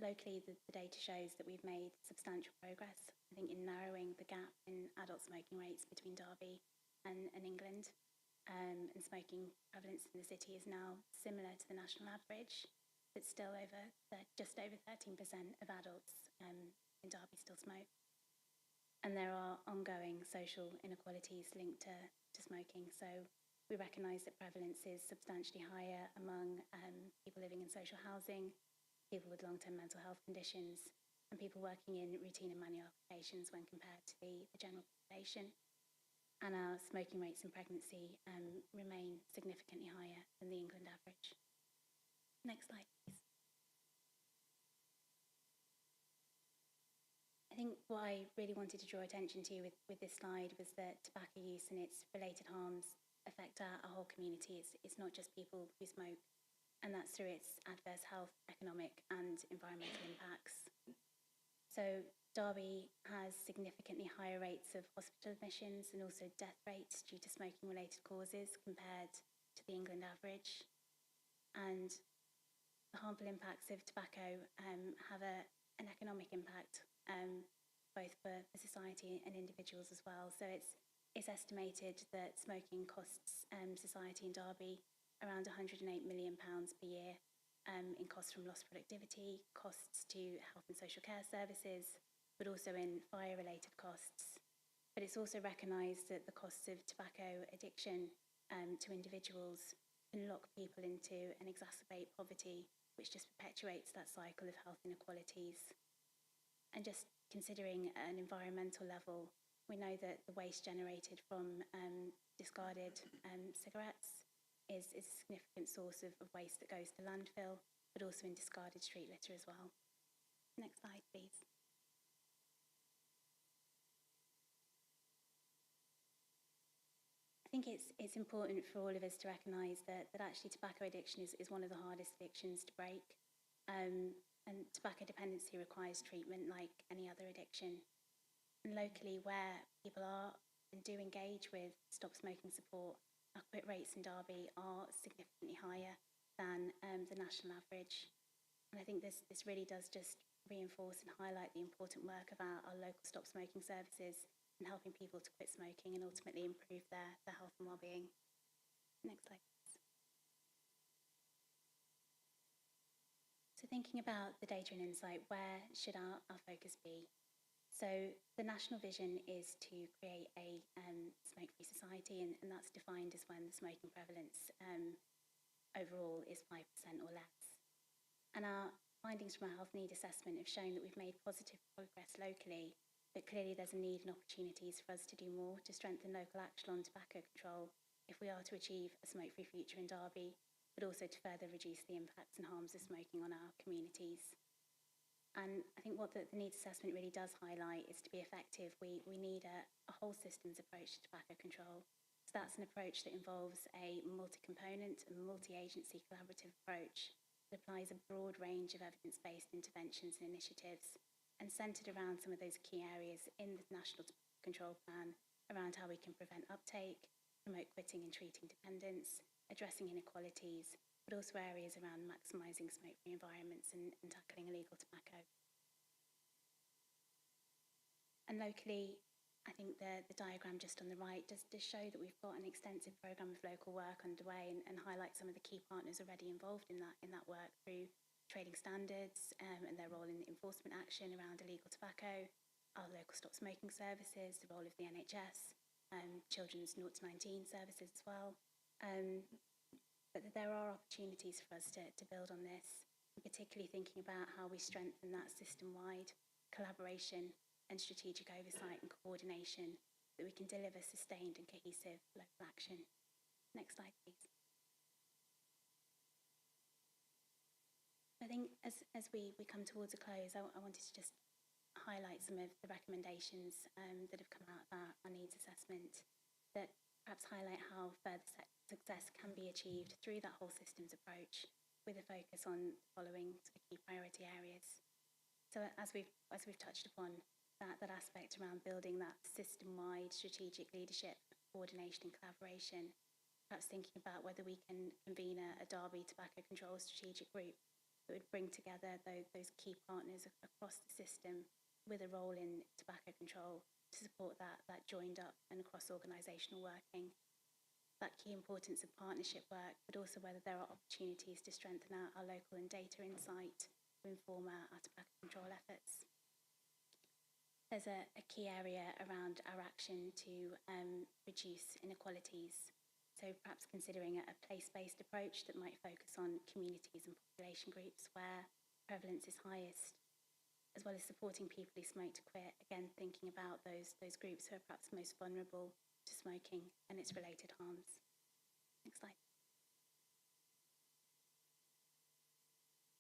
locally, the data shows that we've made substantial progress, I think, in narrowing the gap in adult smoking rates between Derby and England. And smoking prevalence in the city is now similar to the national average, but still just over 13% of adults in Derby still smoke. And there are ongoing social inequalities linked to smoking. So we recognise that prevalence is substantially higher among people living in social housing, people with long-term mental health conditions, and people working in routine and manual occupations when compared to the general population. And our smoking rates in pregnancy remain significantly higher than the England average. Next slide, please. I think what I really wanted to draw attention to with this slide was that tobacco use and its related harms affect our whole community. It's not just people who smoke, and that's through its adverse health, economic and environmental impacts. So Derby has significantly higher rates of hospital admissions and also death rates due to smoking-related causes compared to the England average. And the harmful impacts of tobacco have an economic impact, both for society and individuals as well. So it's estimated that smoking costs society in Derby around £108 million per year in costs from lost productivity, costs to health and social care services, but also in fire-related costs. But it's also recognised that the costs of tobacco addiction to individuals can lock people into and exacerbate poverty, which just perpetuates that cycle of health inequalities. And just considering at an environmental level, we know that the waste generated from discarded cigarettes is a significant source of waste that goes to landfill, but also in discarded street litter as well. Next slide, please. I think it's important for all of us to recognise that actually tobacco addiction is one of the hardest addictions to break. And tobacco dependency requires treatment like any other addiction. And locally, where people are and do engage with stop smoking support, our quit rates in Derby are significantly higher than the national average. And I think this really does just reinforce and highlight the important work of our local stop smoking services in helping people to quit smoking and ultimately improve their health and well-being. Next slide, please. So thinking about the data and insight, where should our focus be? So the national vision is to create a smoke-free society, and that's defined as when the smoking prevalence overall is 5% or less. And our findings from our health need assessment have shown that we've made positive progress locally, but clearly there's a need and opportunities for us to do more to strengthen local action on tobacco control if we are to achieve a smoke-free future in Derby, but also to further reduce the impacts and harms of smoking on our communities. And I think what the needs assessment really does highlight is to be effective, we need a whole systems approach to tobacco control. So that's an approach that involves a multi-component and multi-agency collaborative approach that applies a broad range of evidence-based interventions and initiatives and centred around some of those key areas in the National Control Plan around how we can prevent uptake, promote quitting and treating dependence, addressing inequalities, but also areas around maximising smoke-free environments and tackling illegal tobacco. And locally, I think the diagram just on the right does show that we've got an extensive programme of local work underway and highlight some of the key partners already involved in that work through trading standards and their role in enforcement action around illegal tobacco, our local stop smoking services, the role of the NHS, children's 0 to 19 services as well. But there are opportunities for us to build on this, and particularly thinking about how we strengthen that system-wide collaboration and strategic oversight and coordination so that we can deliver sustained and cohesive local action. Next slide, please. I think as we come towards a close, I wanted to just highlight some of the recommendations that have come out of our needs assessment that perhaps highlight how further success can be achieved through that whole systems approach with a focus on the following sort of key priority areas. So as we've touched upon, that aspect around building that system-wide strategic leadership, coordination and collaboration, perhaps thinking about whether we can convene a Derby tobacco control strategic group that would bring together those key partners across the system with a role in tobacco control to support that joined up and cross-organisational working. That key importance of partnership work, but also whether there are opportunities to strengthen our local and data insight to inform our tobacco control efforts. There's a key area around our action to reduce inequalities. So perhaps considering a place-based approach that might focus on communities and population groups where prevalence is highest, as well as supporting people who smoke to quit, again thinking about those groups who are perhaps most vulnerable to smoking and its related harms. Next slide.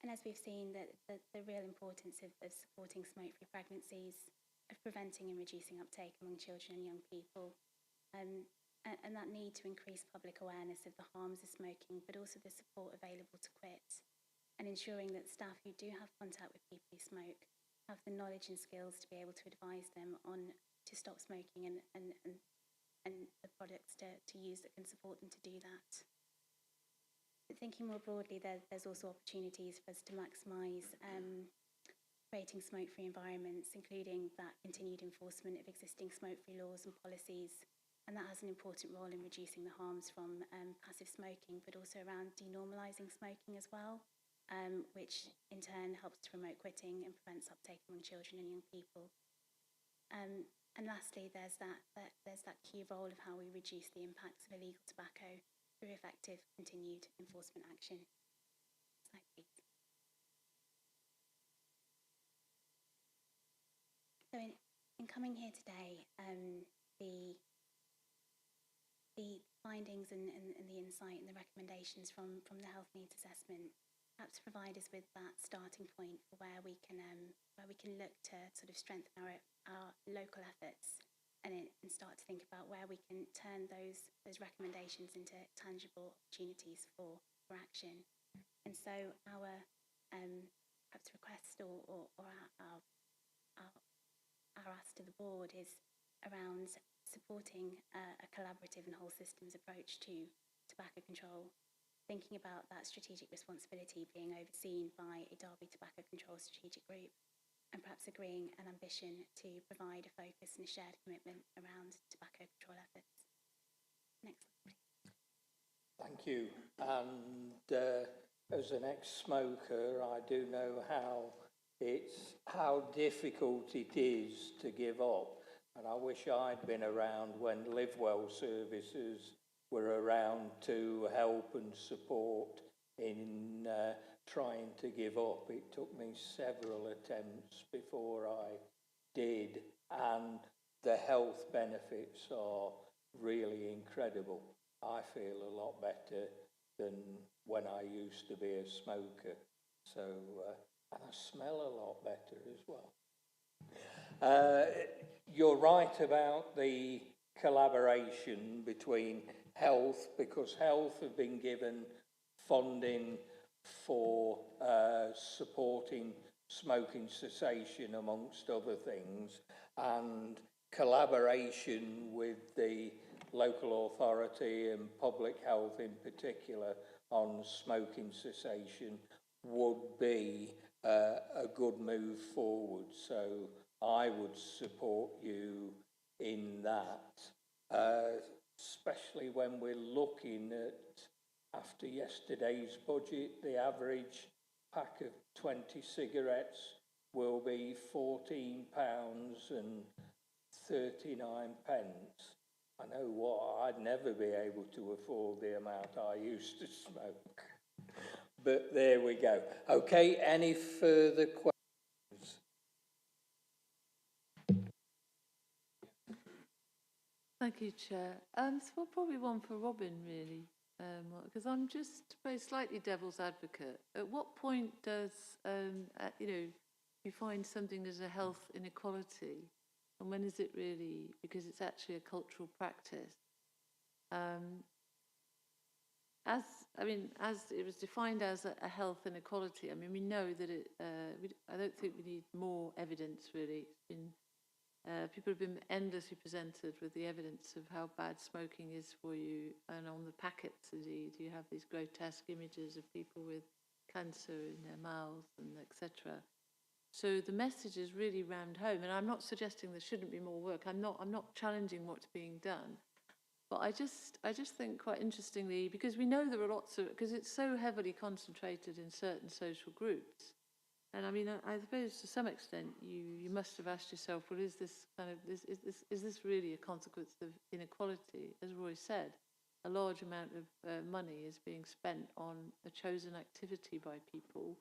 And as we've seen, the real importance of supporting smoke-free pregnancies, of preventing and reducing uptake among children and young people, and that need to increase public awareness of the harms of smoking, but also the support available to quit, and ensuring that staff who do have contact with people who smoke have the knowledge and skills to be able to advise them on to stop smoking and the products to use that can support them to do that. But thinking more broadly, there's also opportunities for us to maximise creating smoke-free environments, including that continued enforcement of existing smoke-free laws and policies. And that has an important role in reducing the harms from passive smoking, but also around denormalising smoking as well, which in turn helps to promote quitting and prevents uptake among children and young people. And lastly, there's that key role of how we reduce the impacts of illegal tobacco through effective continued enforcement action. Slide, please. So in coming here today, the findings and the insight and the recommendations from the health needs assessment perhaps provide us with that starting point for where we can look to sort of strengthen our local efforts and start to think about where we can turn those recommendations into tangible opportunities for action. And so our perhaps request or our ask to the board is around supporting a collaborative and whole systems approach to tobacco control, thinking about that strategic responsibility being overseen by a Derby Tobacco Control Strategic Group, and perhaps agreeing an ambition to provide a focus and a shared commitment around tobacco control efforts. Next slide, please. Thank you. And as an ex-smoker, I do know how difficult it is to give up. And I wish I'd been around when Live Well services were around to help and support in trying to give up. It took me several attempts before I did, and the health benefits are really incredible. I feel a lot better than when I used to be a smoker. So, and I smell a lot better as well. You're right about the collaboration between health, because health have been given funding for supporting smoking cessation amongst other things, and collaboration with the local authority and public health in particular on smoking cessation would be a good move forward. So I would support you in that, especially when we're looking at, after yesterday's budget, the average pack of 20 cigarettes will be £14 and 39 pence. I know what, I'd never be able to afford the amount I used to smoke. But there we go. Okay, any further questions? Thank you, Chair. So probably one for Robin, really, because I'm just very slightly devil's advocate. At what point does, you find something as a health inequality, and when is it really, because it's actually a cultural practice? As it was defined as a health inequality, I mean, we know that I don't think we need more evidence, really. It's been people have been endlessly presented with the evidence of how bad smoking is for you, and on the packets, indeed, you have these grotesque images of people with cancer in their mouths and etc. So the message is really rammed home, and I'm not suggesting there shouldn't be more work. I'm not challenging what's being done, but I just think, quite interestingly, because we know there are lots of, because it's so heavily concentrated in certain social groups. And I mean, I suppose to some extent you must have asked yourself, well, is this really a consequence of inequality? As Roy said, a large amount of money is being spent on a chosen activity by people.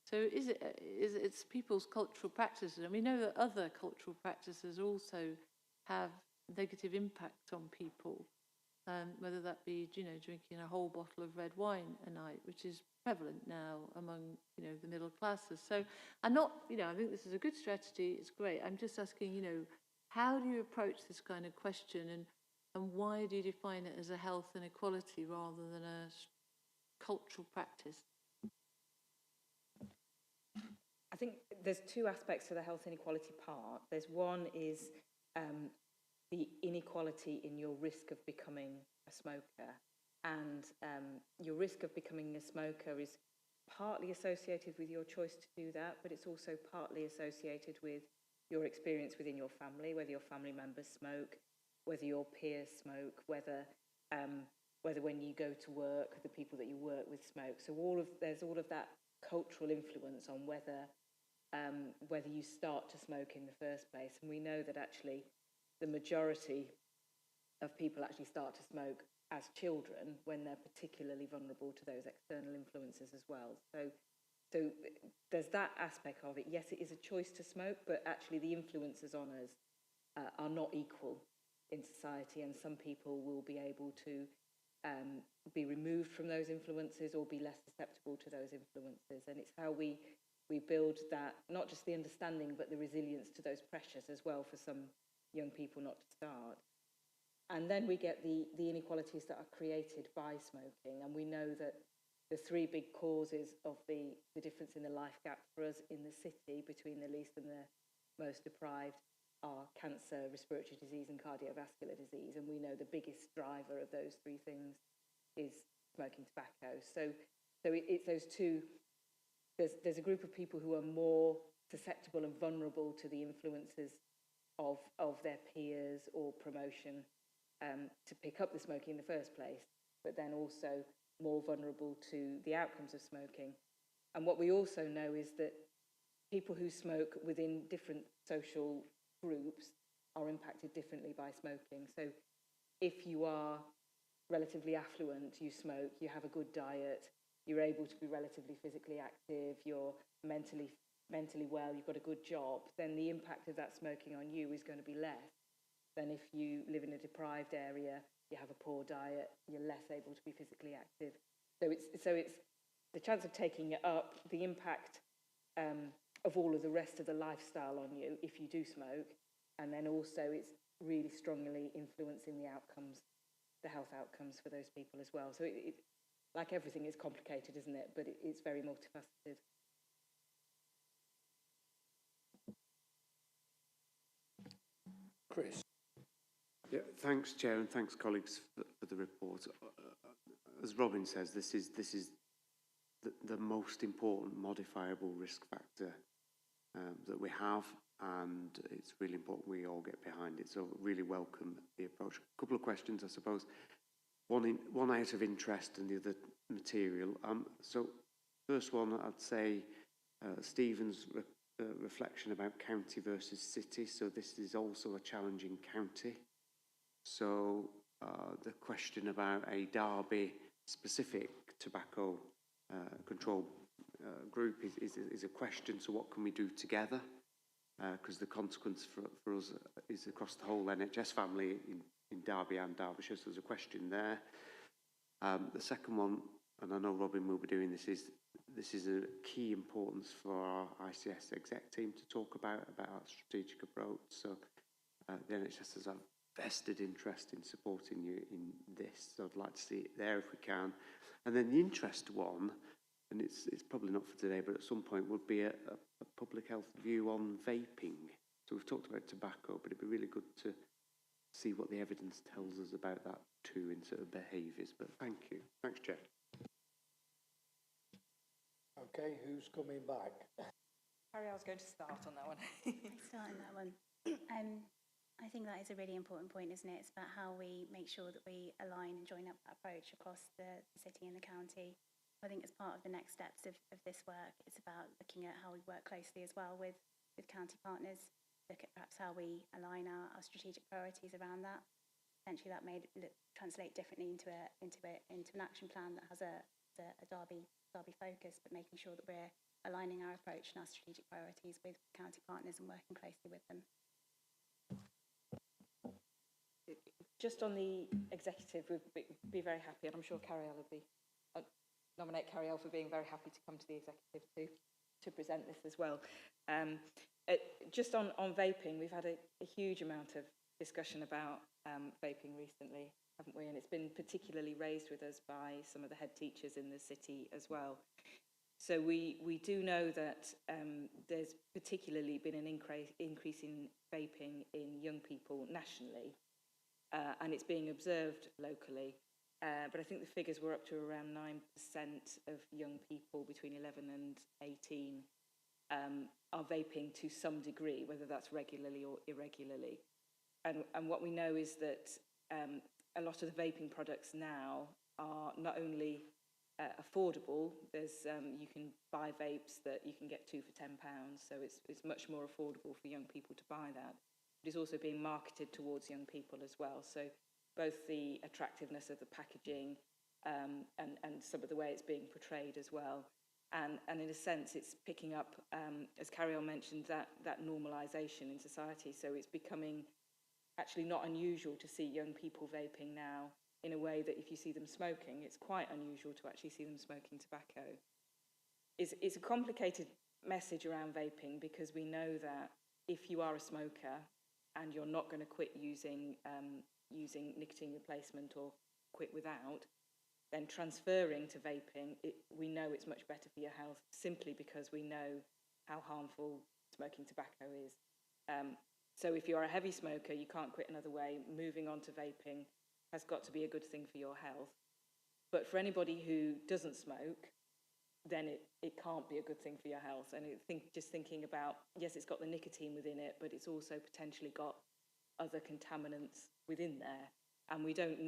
So it's people's cultural practices, and we know that other cultural practices also have negative impact on people. whether that be, you know, drinking a whole bottle of red wine a night, which is prevalent now among, you know, the middle classes. So I'm not, you know, I think this is a good strategy. It's great. I'm just asking, you know, how do you approach this kind of question, and why do you define it as a health inequality rather than a cultural practice? I think there's two aspects to the health inequality part. There's one is the inequality in your risk of becoming a smoker. And your risk of becoming a smoker is partly associated with your choice to do that, but it's also partly associated with your experience within your family, whether your family members smoke, whether your peers smoke, whether when you go to work, the people that you work with smoke. So there's all of that cultural influence on whether you start to smoke in the first place. And we know that actually the majority of people actually start to smoke as children when they're particularly vulnerable to those external influences as well. So there's that aspect of it. Yes, it is a choice to smoke, but actually the influences on us are not equal in society, and some people will be able to be removed from those influences or be less susceptible to those influences. And it's how we build that, not just the understanding, but the resilience to those pressures as well for some young people not to start. And then we get the inequalities that are created by smoking. And we know that the three big causes of the difference in the life gap for us in the city between the least and the most deprived are cancer, respiratory disease and cardiovascular disease. And we know the biggest driver of those three things is smoking tobacco. So it's those two. There's a group of people who are more susceptible and vulnerable to the influences of their peers or promotion to pick up the smoking in the first place, but then also more vulnerable to the outcomes of smoking. And what we also know is that people who smoke within different social groups are impacted differently by smoking. So if you are relatively affluent, you smoke, you have a good diet, you're able to be relatively physically active, you're mentally well, you've got a good job, then the impact of that smoking on you is going to be less than if you live in a deprived area, you have a poor diet, you're less able to be physically active. So it's the chance of taking it up, the impact of all of the rest of the lifestyle on you if you do smoke, and then also it's really strongly influencing the outcomes, the health outcomes for those people as well. So it like everything, it's complicated, isn't it? But it's very multifaceted. Chris. Yeah, thanks, Chair, and thanks, colleagues, for the report. As Robin says, this is the most important modifiable risk factor that we have, and it's really important we all get behind it. So really welcome the approach. A couple of questions, I suppose. One out of interest and the other material. So first one, I'd say Stephen's reflection about county versus city. So this is also a challenging county. So the question about a Derby specific tobacco control group is a question. So what can we do together? Because the consequence for us is across the whole NHS family in Derby and Derbyshire. So there's a question there. The second one, and I know Robin will be doing this is a key importance for our ICS exec team to talk about our strategic approach. So the NHS has a vested interest in supporting you in this. So I'd like to see it there if we can. And then the interest one, and it's probably not for today, but at some point would be a public health view on vaping. So we've talked about tobacco, but it'd be really good to see what the evidence tells us about that too in sort of behaviours. But thank you. Thanks, Chair. Okay, who's coming back? Harry, I was going to start on that one. Start on that one. I think that is a really important point, isn't it? It's about how we make sure that we align and join up that approach across the city and the county. I think as part of the next steps of this work, it's about looking at how we work closely as well with county partners, look at perhaps how we align our strategic priorities around that. Potentially that may translate differently into an action plan that has a Derby focus, but making sure that we're aligning our approach and our strategic priorities with county partners and working closely with them. just on the executive, we'd be very happy, and I'm sure Carrie will be, nominate Carrie for being very happy to come to the executive to present this as well. Just on vaping, we've had a huge amount of discussion about vaping recently, haven't we? And it's been particularly raised with us by some of the head teachers in the city as well. So we do know that there's particularly been an increase in vaping in young people nationally, and it's being observed locally. But I think the figures were up to around 9% of young people between 11 and 18 are vaping to some degree, whether that's regularly or irregularly. And what we know is that a lot of the vaping products now are not only affordable. There's you can buy vapes that you can get 2 for £10, so it's much more affordable for young people to buy that. It is also being marketed towards young people as well. So both the attractiveness of the packaging and some of the way it's being portrayed as well. And in a sense, it's picking up, as Carrie mentioned, that normalisation in society. So it's becoming actually not unusual to see young people vaping now in a way that if you see them smoking, it's quite unusual to actually see them smoking tobacco. It's a complicated message around vaping because we know that if you are a smoker and you're not going to quit using nicotine replacement or quit without, then transferring to vaping, we know it's much better for your health simply because we know how harmful smoking tobacco is. So if you're a heavy smoker, you can't quit another way. Moving on to vaping has got to be a good thing for your health. But for anybody who doesn't smoke, then it can't be a good thing for your health. And just thinking about, yes, it's got the nicotine within it, but it's also potentially got other contaminants within there. And we don't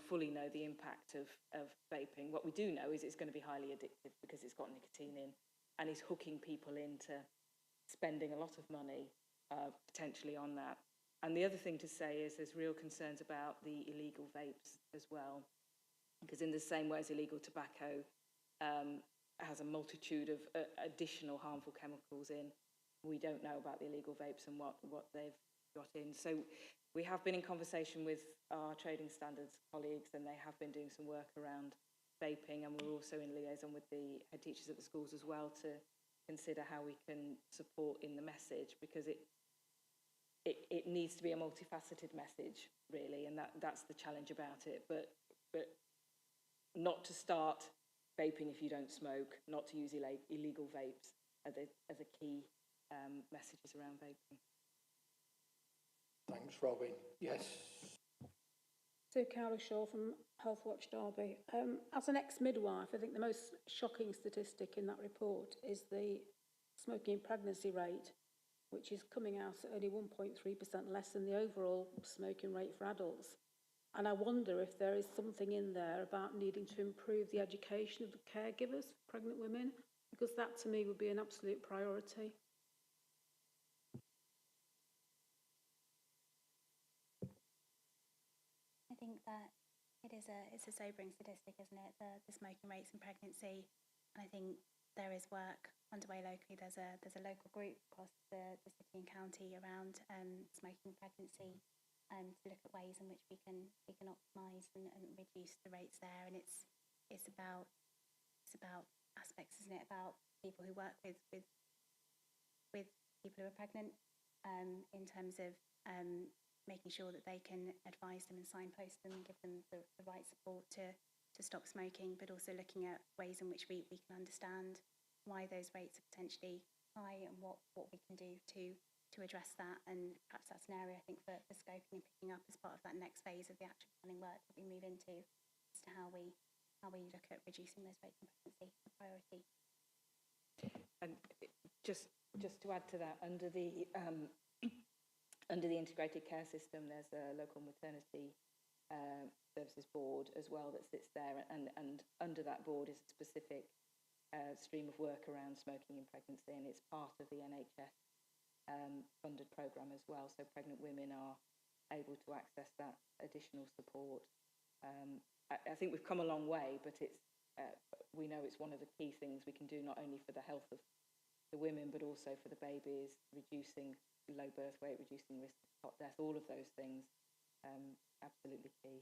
fully know the impact of vaping. What we do know is it's going to be highly addictive because it's got nicotine in and is hooking people into spending a lot of money potentially on that. And the other thing to say is there's real concerns about the illegal vapes as well, because in the same way as illegal tobacco has a multitude of additional harmful chemicals in, we don't know about the illegal vapes and what they've got in. So we have been in conversation with our trading standards colleagues, and they have been doing some work around vaping, and we're also in liaison with the head teachers at the schools as well to consider how we can support in the message, because it needs to be a multifaceted message, really, and that's the challenge about it. But not to start vaping if you don't smoke, not to use illegal vapes are the key messages around vaping. Thanks, Robin. Yes. So, Carol Shaw from Health Watch Derby. As an ex-midwife, I think the most shocking statistic in that report is the smoking in pregnancy rate, which is coming out at only 1.3% less than the overall smoking rate for adults. And I wonder if there is something in there about needing to improve the education of the caregivers for pregnant women, because that to me would be an absolute priority. I think that it's a sobering statistic, isn't it? The smoking rates in pregnancy, and I think there is work underway locally. There's a local group across the city and county around smoking pregnancy, to look at ways in which we can optimise and reduce the rates there. And it's about aspects, isn't it? About people who work with people who are pregnant, in terms of making sure that they can advise them and signpost them and give them the right support to stop smoking, but also looking at ways in which we can understand why those rates are potentially high and what we can do to address that. And perhaps that's an area, I think, for scoping and picking up as part of that next phase of the action planning work that we move into, as to how we look at reducing those rates in pregnancy, a priority. And just to add to that, under the integrated care system, there's a local maternity services board as well that sits there, and under that board is a specific stream of work around smoking in pregnancy, and it's part of the NHS funded programme as well, so pregnant women are able to access that additional support. I think we've come a long way, but we know it's one of the key things we can do, not only for the health of the women but also for the babies, reducing low birth weight, reducing risk of cot death, all of those things absolutely key.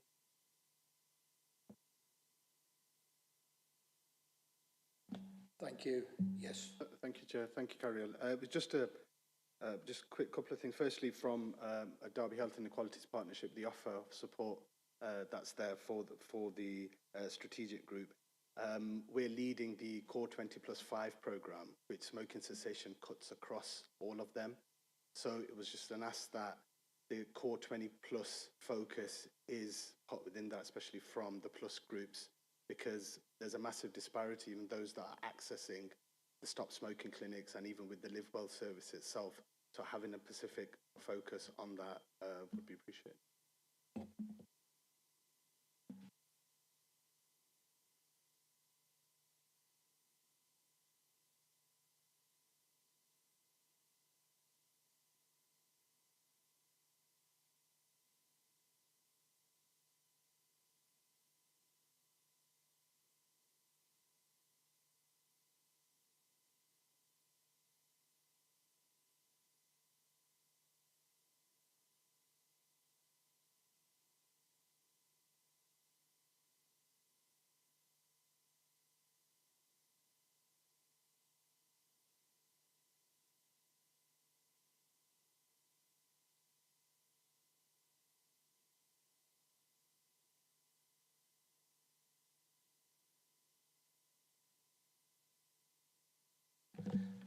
Thank you. Yes. Thank you, Chair. Thank you, Carol. It was just a quick couple of things. Firstly, from a Derby Health Inequalities Partnership, the offer of support that's there for the strategic group. We're leading the Core 20+5 programme, which smoking cessation cuts across all of them. So it was just an ask that the Core 20+ focus is put within that, especially from the plus groups, because there's a massive disparity in those that are accessing the stop smoking clinics and even with the Live Well service itself. So having a specific focus on that would be appreciated.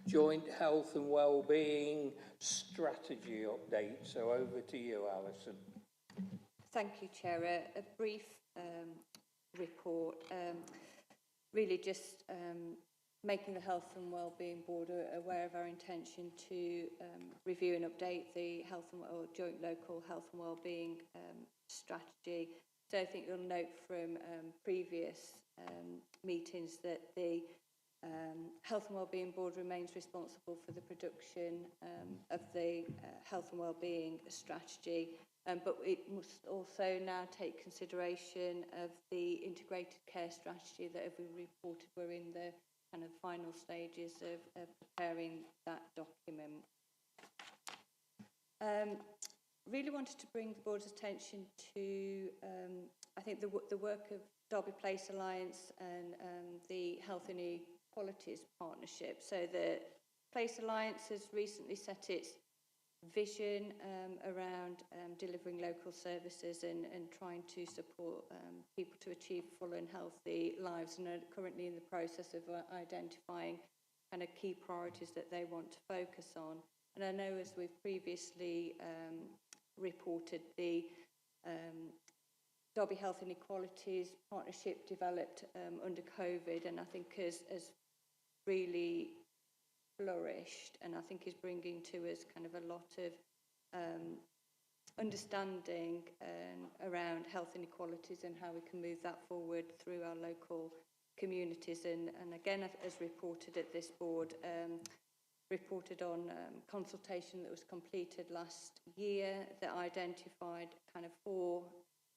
Joint health and wellbeing strategy update. So over to you, Alison. Thank you, Chair. A brief report, really just making the Health and Wellbeing Board aware of our intention to review and update the joint local health and wellbeing strategy. So I think you'll note from previous meetings that the Health and Wellbeing Board remains responsible for the production of the health and wellbeing strategy, but it must also now take consideration of the integrated care strategy that, as we reported, we're in the kind of final stages of preparing that document. Really wanted to bring the board's attention to, I think, the work of Derby Place Alliance and the Health Inequalities Partnership. So the Place Alliance has recently set its vision around delivering local services and trying to support people to achieve full and healthy lives, and are currently in the process of identifying kind of key priorities that they want to focus on. And I know, as we've previously reported, the Derby Health Inequalities Partnership developed under COVID, and I think has really flourished, and I think is bringing to us kind of a lot of understanding around health inequalities and how we can move that forward through our local communities. And again, as reported at this board, reported on consultation that was completed last year that identified kind of 4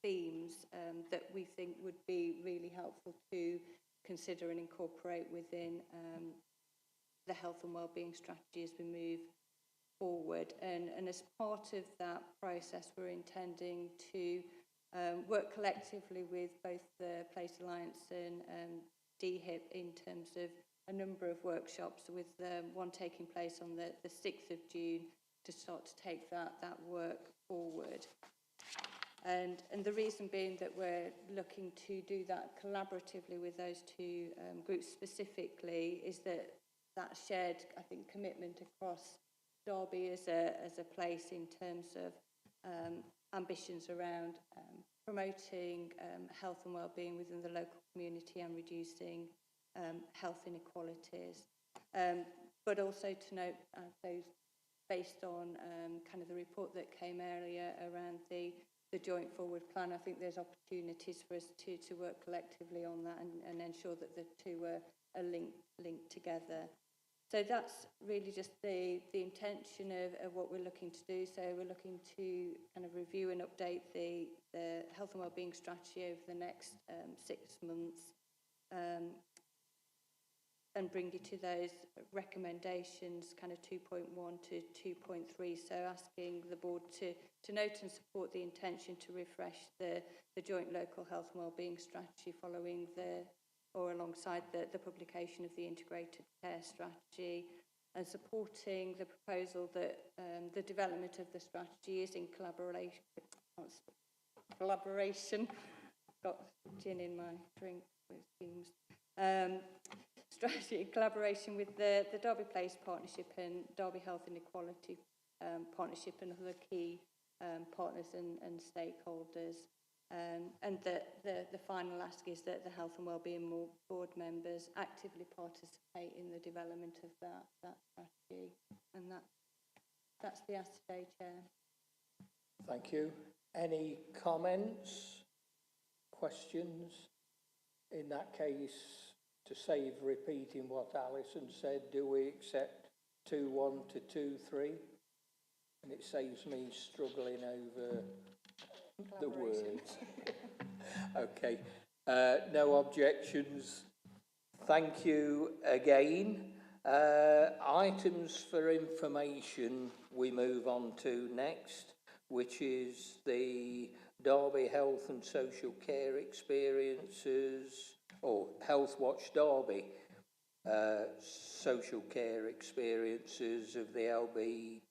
themes that we think would be really helpful to consider and incorporate within the health and wellbeing strategy as we move forward. And as part of that process, we're intending to work collectively with both the Place Alliance and DHIP in terms of a number of workshops, with one taking place on the 6th of June to start to take that work forward. And the reason being that we're looking to do that collaboratively with those 2 groups specifically is that shared, I think, commitment across Derby as a place in terms of ambitions around promoting health and wellbeing within the local community and reducing health inequalities. But also to note, those based on kind of the report that came earlier around the joint forward plan, I think there's opportunities for us to work collectively on that and ensure that the 2 are linked together. So that's really just the intention of what we're looking to do. So we're looking to kind of review and update the health and wellbeing strategy over the next 6 months. and bring it to those recommendations, kind of 2.1 to 2.3. So asking the board to note and support the intention to refresh the joint local health and wellbeing strategy following or alongside the publication of the integrated care strategy, and supporting the proposal that the development of the strategy is in collaboration. Got gin in my drink, it seems. Strategy in collaboration with the Derby Place Partnership and Derby Health Inequality Partnership and other key partners and stakeholders. And the final ask is that the Health and Wellbeing Board members actively participate in the development of that strategy. And that's the ask today, Chair. Thank you. Any comments, questions? In that case, to save repeating what Alison said, do we accept 2.1 to 2.3? And it saves me struggling over the words. Okay, no objections. Thank you again. Items for information we move on to next, which is the Derby Health and Social Care Experiences, or Health Watch Derby Social Care Experiences of the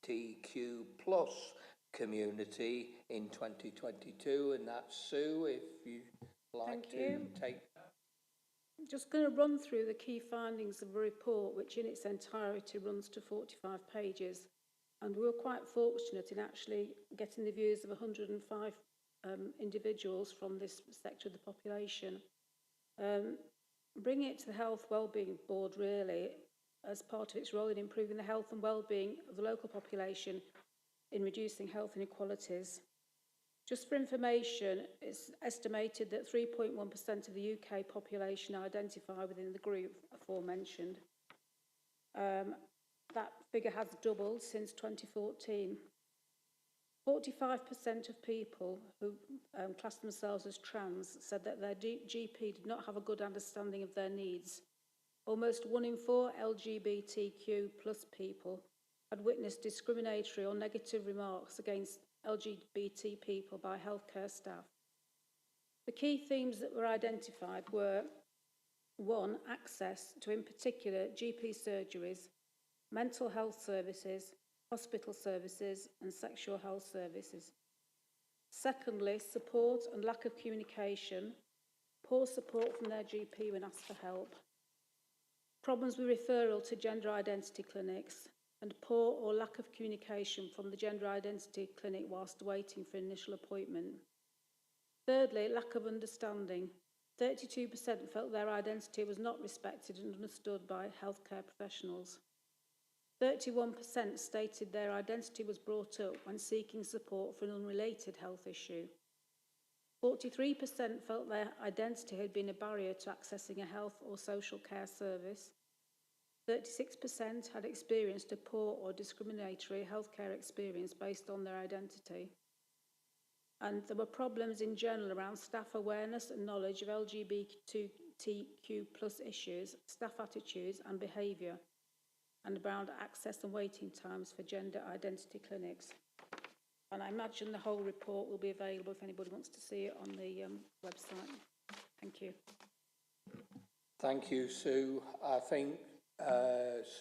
LGBTQ plus community in 2022, and that's Sue, if you'd like to take that. I'm just going to run through the key findings of a report which in its entirety runs to 45 pages, and we were quite fortunate in actually getting the views of 105 individuals from this sector of the population. Bringing it to the Health Wellbeing Board really as part of its role in improving the health and wellbeing of the local population in reducing health inequalities. Just for information, it's estimated that 3.1% of the UK population identify within the group aforementioned. That figure has doubled since 2014. 45% of people who class themselves as trans said that their GP did not have a good understanding of their needs. Almost 1 in 4 LGBTQ plus people had witnessed discriminatory or negative remarks against LGBT people by healthcare staff. The key themes that were identified were 1. Access to, in particular, GP surgeries, mental health services, hospital services and sexual health services. Secondly, support and lack of communication, poor support from their GP when asked for help, problems with referral to gender identity clinics, and poor or lack of communication from the gender identity clinic whilst waiting for an initial appointment. Thirdly, lack of understanding. 32% felt their identity was not respected and understood by healthcare professionals. 31% stated their identity was brought up when seeking support for an unrelated health issue. 43% felt their identity had been a barrier to accessing a health or social care service. 36% had experienced a poor or discriminatory healthcare experience based on their identity. And there were problems in general around staff awareness and knowledge of LGBTQ plus issues, staff attitudes and behaviour, and around access and waiting times for gender identity clinics. And I imagine the whole report will be available if anybody wants to see it on the website. Thank you. Thank you, Sue. I think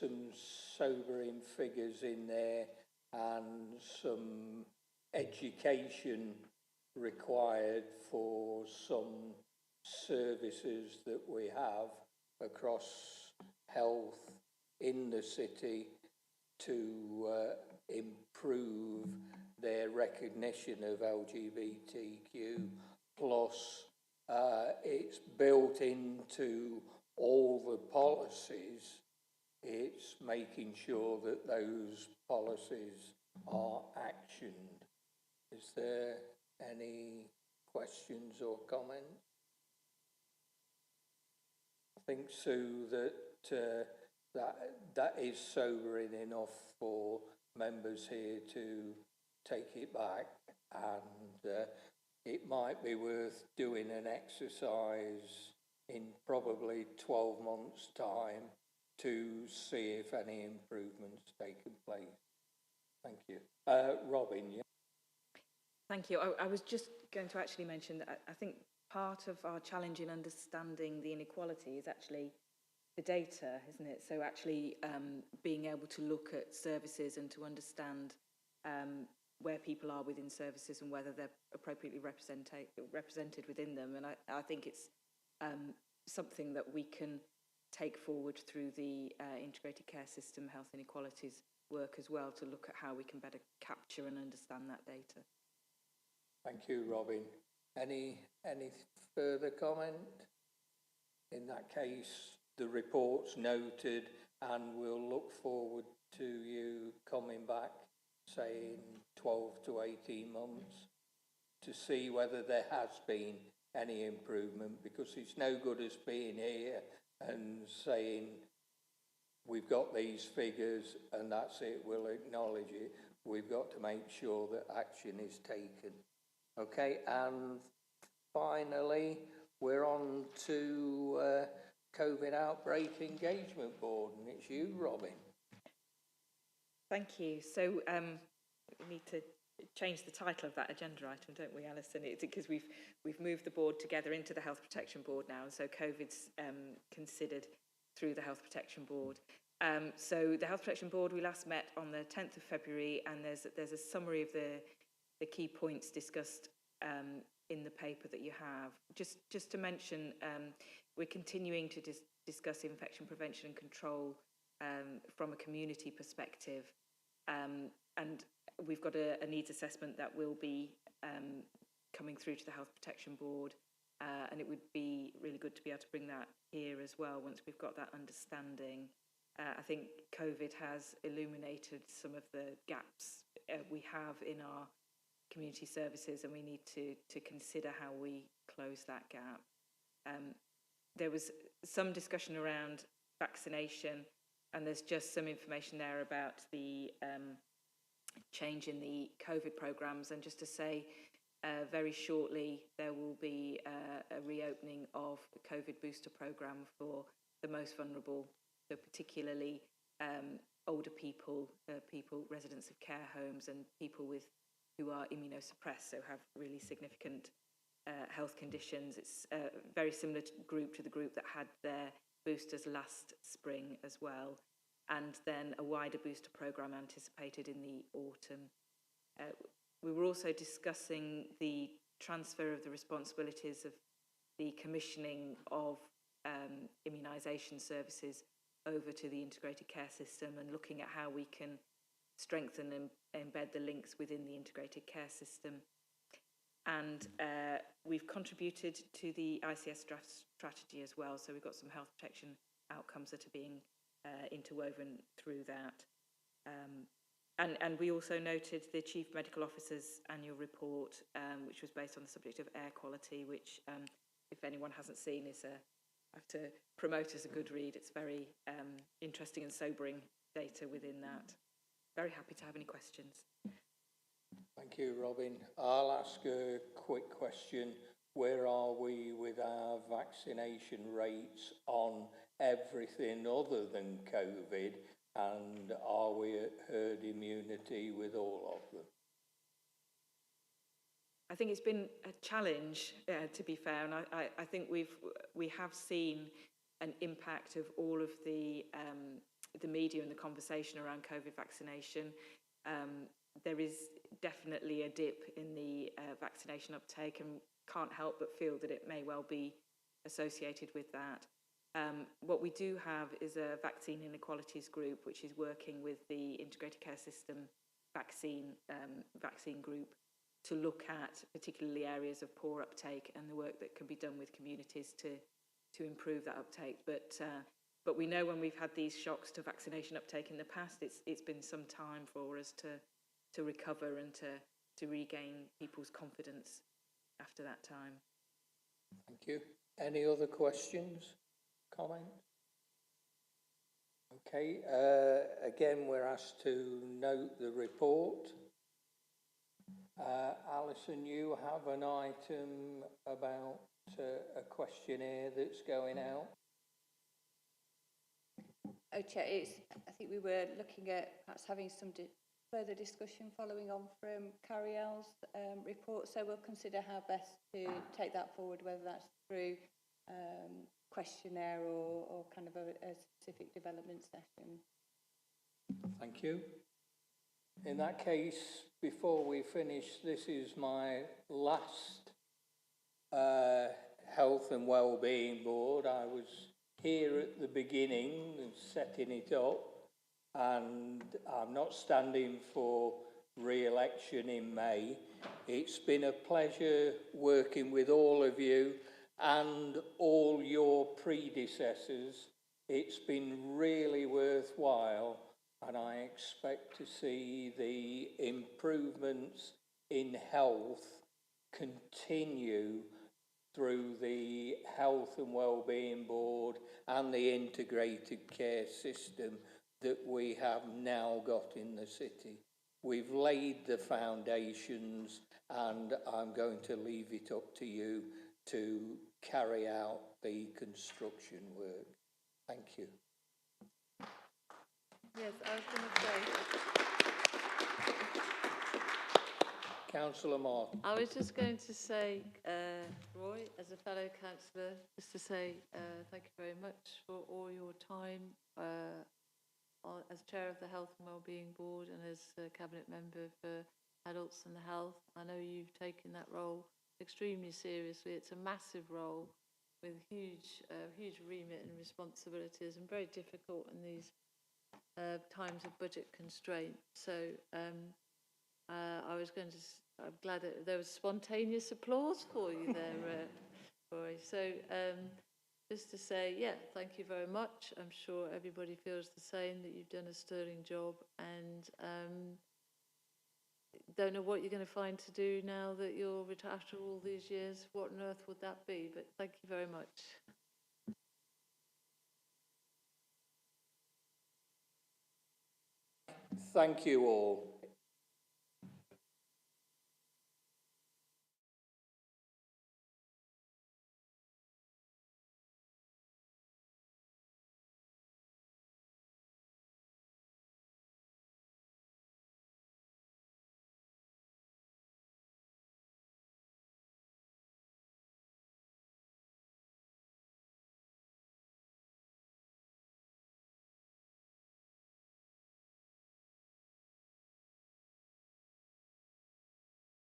some sobering figures in there and some education required for some services that we have across health in the city to improve their recognition of LGBTQ plus. It's built into all the policies. It's making sure that those policies are actioned. Is there any questions or comments? I think, Sue, that is sobering enough for members here to take it back, and it might be worth doing an exercise in probably 12 months' time to see if any improvements taken place. Thank you. Robin, yeah? Thank you. I was just going to actually mention that I think part of our challenge in understanding the inequality is actually the data, isn't it? So actually being able to look at services and to understand where people are within services and whether they're appropriately represented within them. And I think it's something that we can take forward through the integrated care system health inequalities work as well, to look at how we can better capture and understand that data. Thank you, Robin. Any further comment? In that case, the report's noted, and we'll look forward to you coming back, say in 12 to 18 months, to see whether there has been any improvement, because it's no good us being here and saying we've got these figures and that's it, we'll acknowledge it. We've got to make sure that action is taken. Okay, and finally, we're on to COVID Outbreak Engagement Board, and it's you, Robin. Thank you. So we need to change the title of that agenda item, don't we, Alison? It's because we've moved the board together into the Health Protection Board now, and so COVID's considered through the Health Protection Board. So the Health Protection Board, we last met on the 10th of February, and there's a summary of the key points discussed in the paper that you have. Just to mention, we're continuing to discuss infection prevention and control from a community perspective, and we've got a needs assessment that will be coming through to the Health Protection Board, and it would be really good to be able to bring that here as well once we've got that understanding. I think COVID has illuminated some of the gaps we have in our community services, and we need to consider how we close that gap. There was some discussion around vaccination, and there's just some information there about the change in the COVID programmes. And just to say, very shortly there will be a reopening of the COVID booster programme for the most vulnerable, so particularly older people, residents of care homes, and people who are immunosuppressed, so have really significant health conditions. It's a very similar group to the group that had their boosters last spring as well, and then a wider booster programme anticipated in the autumn. We were also discussing the transfer of the responsibilities of the commissioning of immunisation services over to the integrated care system, and looking at how we can strengthen and embed the links within the integrated care system. And we've contributed to the ICS strategy as well, so we've got some health protection outcomes that are being interwoven through that. And we also noted the Chief Medical Officer's annual report, which was based on the subject of air quality, which, if anyone hasn't seen, I have to promote as a good read. It's very interesting and sobering data within that. Very happy to have any questions. Thank you, Robin. I'll ask a quick question. Where are we with our vaccination rates on everything other than COVID, and are we at herd immunity with all of them? I think it's been a challenge, to be fair, and I think we have seen an impact of all of the media and the conversation around COVID vaccination. There is definitely a dip in the vaccination uptake, and can't help but feel that it may well be associated with that. What we do have is a vaccine inequalities group, which is working with the integrated care system vaccine group to look at particularly areas of poor uptake and the work that can be done with communities to improve that uptake. But we know when we've had these shocks to vaccination uptake in the past, it's been some time for us to recover and to regain people's confidence after that time. Thank you. Any other questions, comments? Okay, again, we're asked to note the report. Alison, you have an item about a questionnaire that's going out. Chair, I think we were looking at perhaps having some further discussion following on from Carrie L's report, so we'll consider how best to take that forward, whether that's through questionnaire or kind of a specific development session. Thank you. In that case, before we finish, this is my last Health and Wellbeing Board. I was here at the beginning and setting it up, and I'm not standing for re-election in May. It's been a pleasure working with all of you and all your predecessors. It's been really worthwhile, and I expect to see the improvements in health continue through the Health and Wellbeing Board and the integrated care system that we have now got in the city. We've laid the foundations, and I'm going to leave it up to you to carry out the construction work. Thank you. Yes, I was going to say... Councillor Martin. I was just going to say, Roy, as a fellow councillor, just to say thank you very much for all your time as chair of the Health and Wellbeing Board and as a cabinet member for adults and the health. I know you've taken that role extremely seriously. It's a massive role with huge remit and responsibilities, and very difficult in these times of budget constraint. So I'm glad that there was spontaneous applause for you there, Roy. So just to say, yeah, thank you very much. I'm sure everybody feels the same, that you've done a sterling job, and don't know what you're going to find to do now that you're retired after all these years. What on earth would that be? But thank you very much. Thank you all.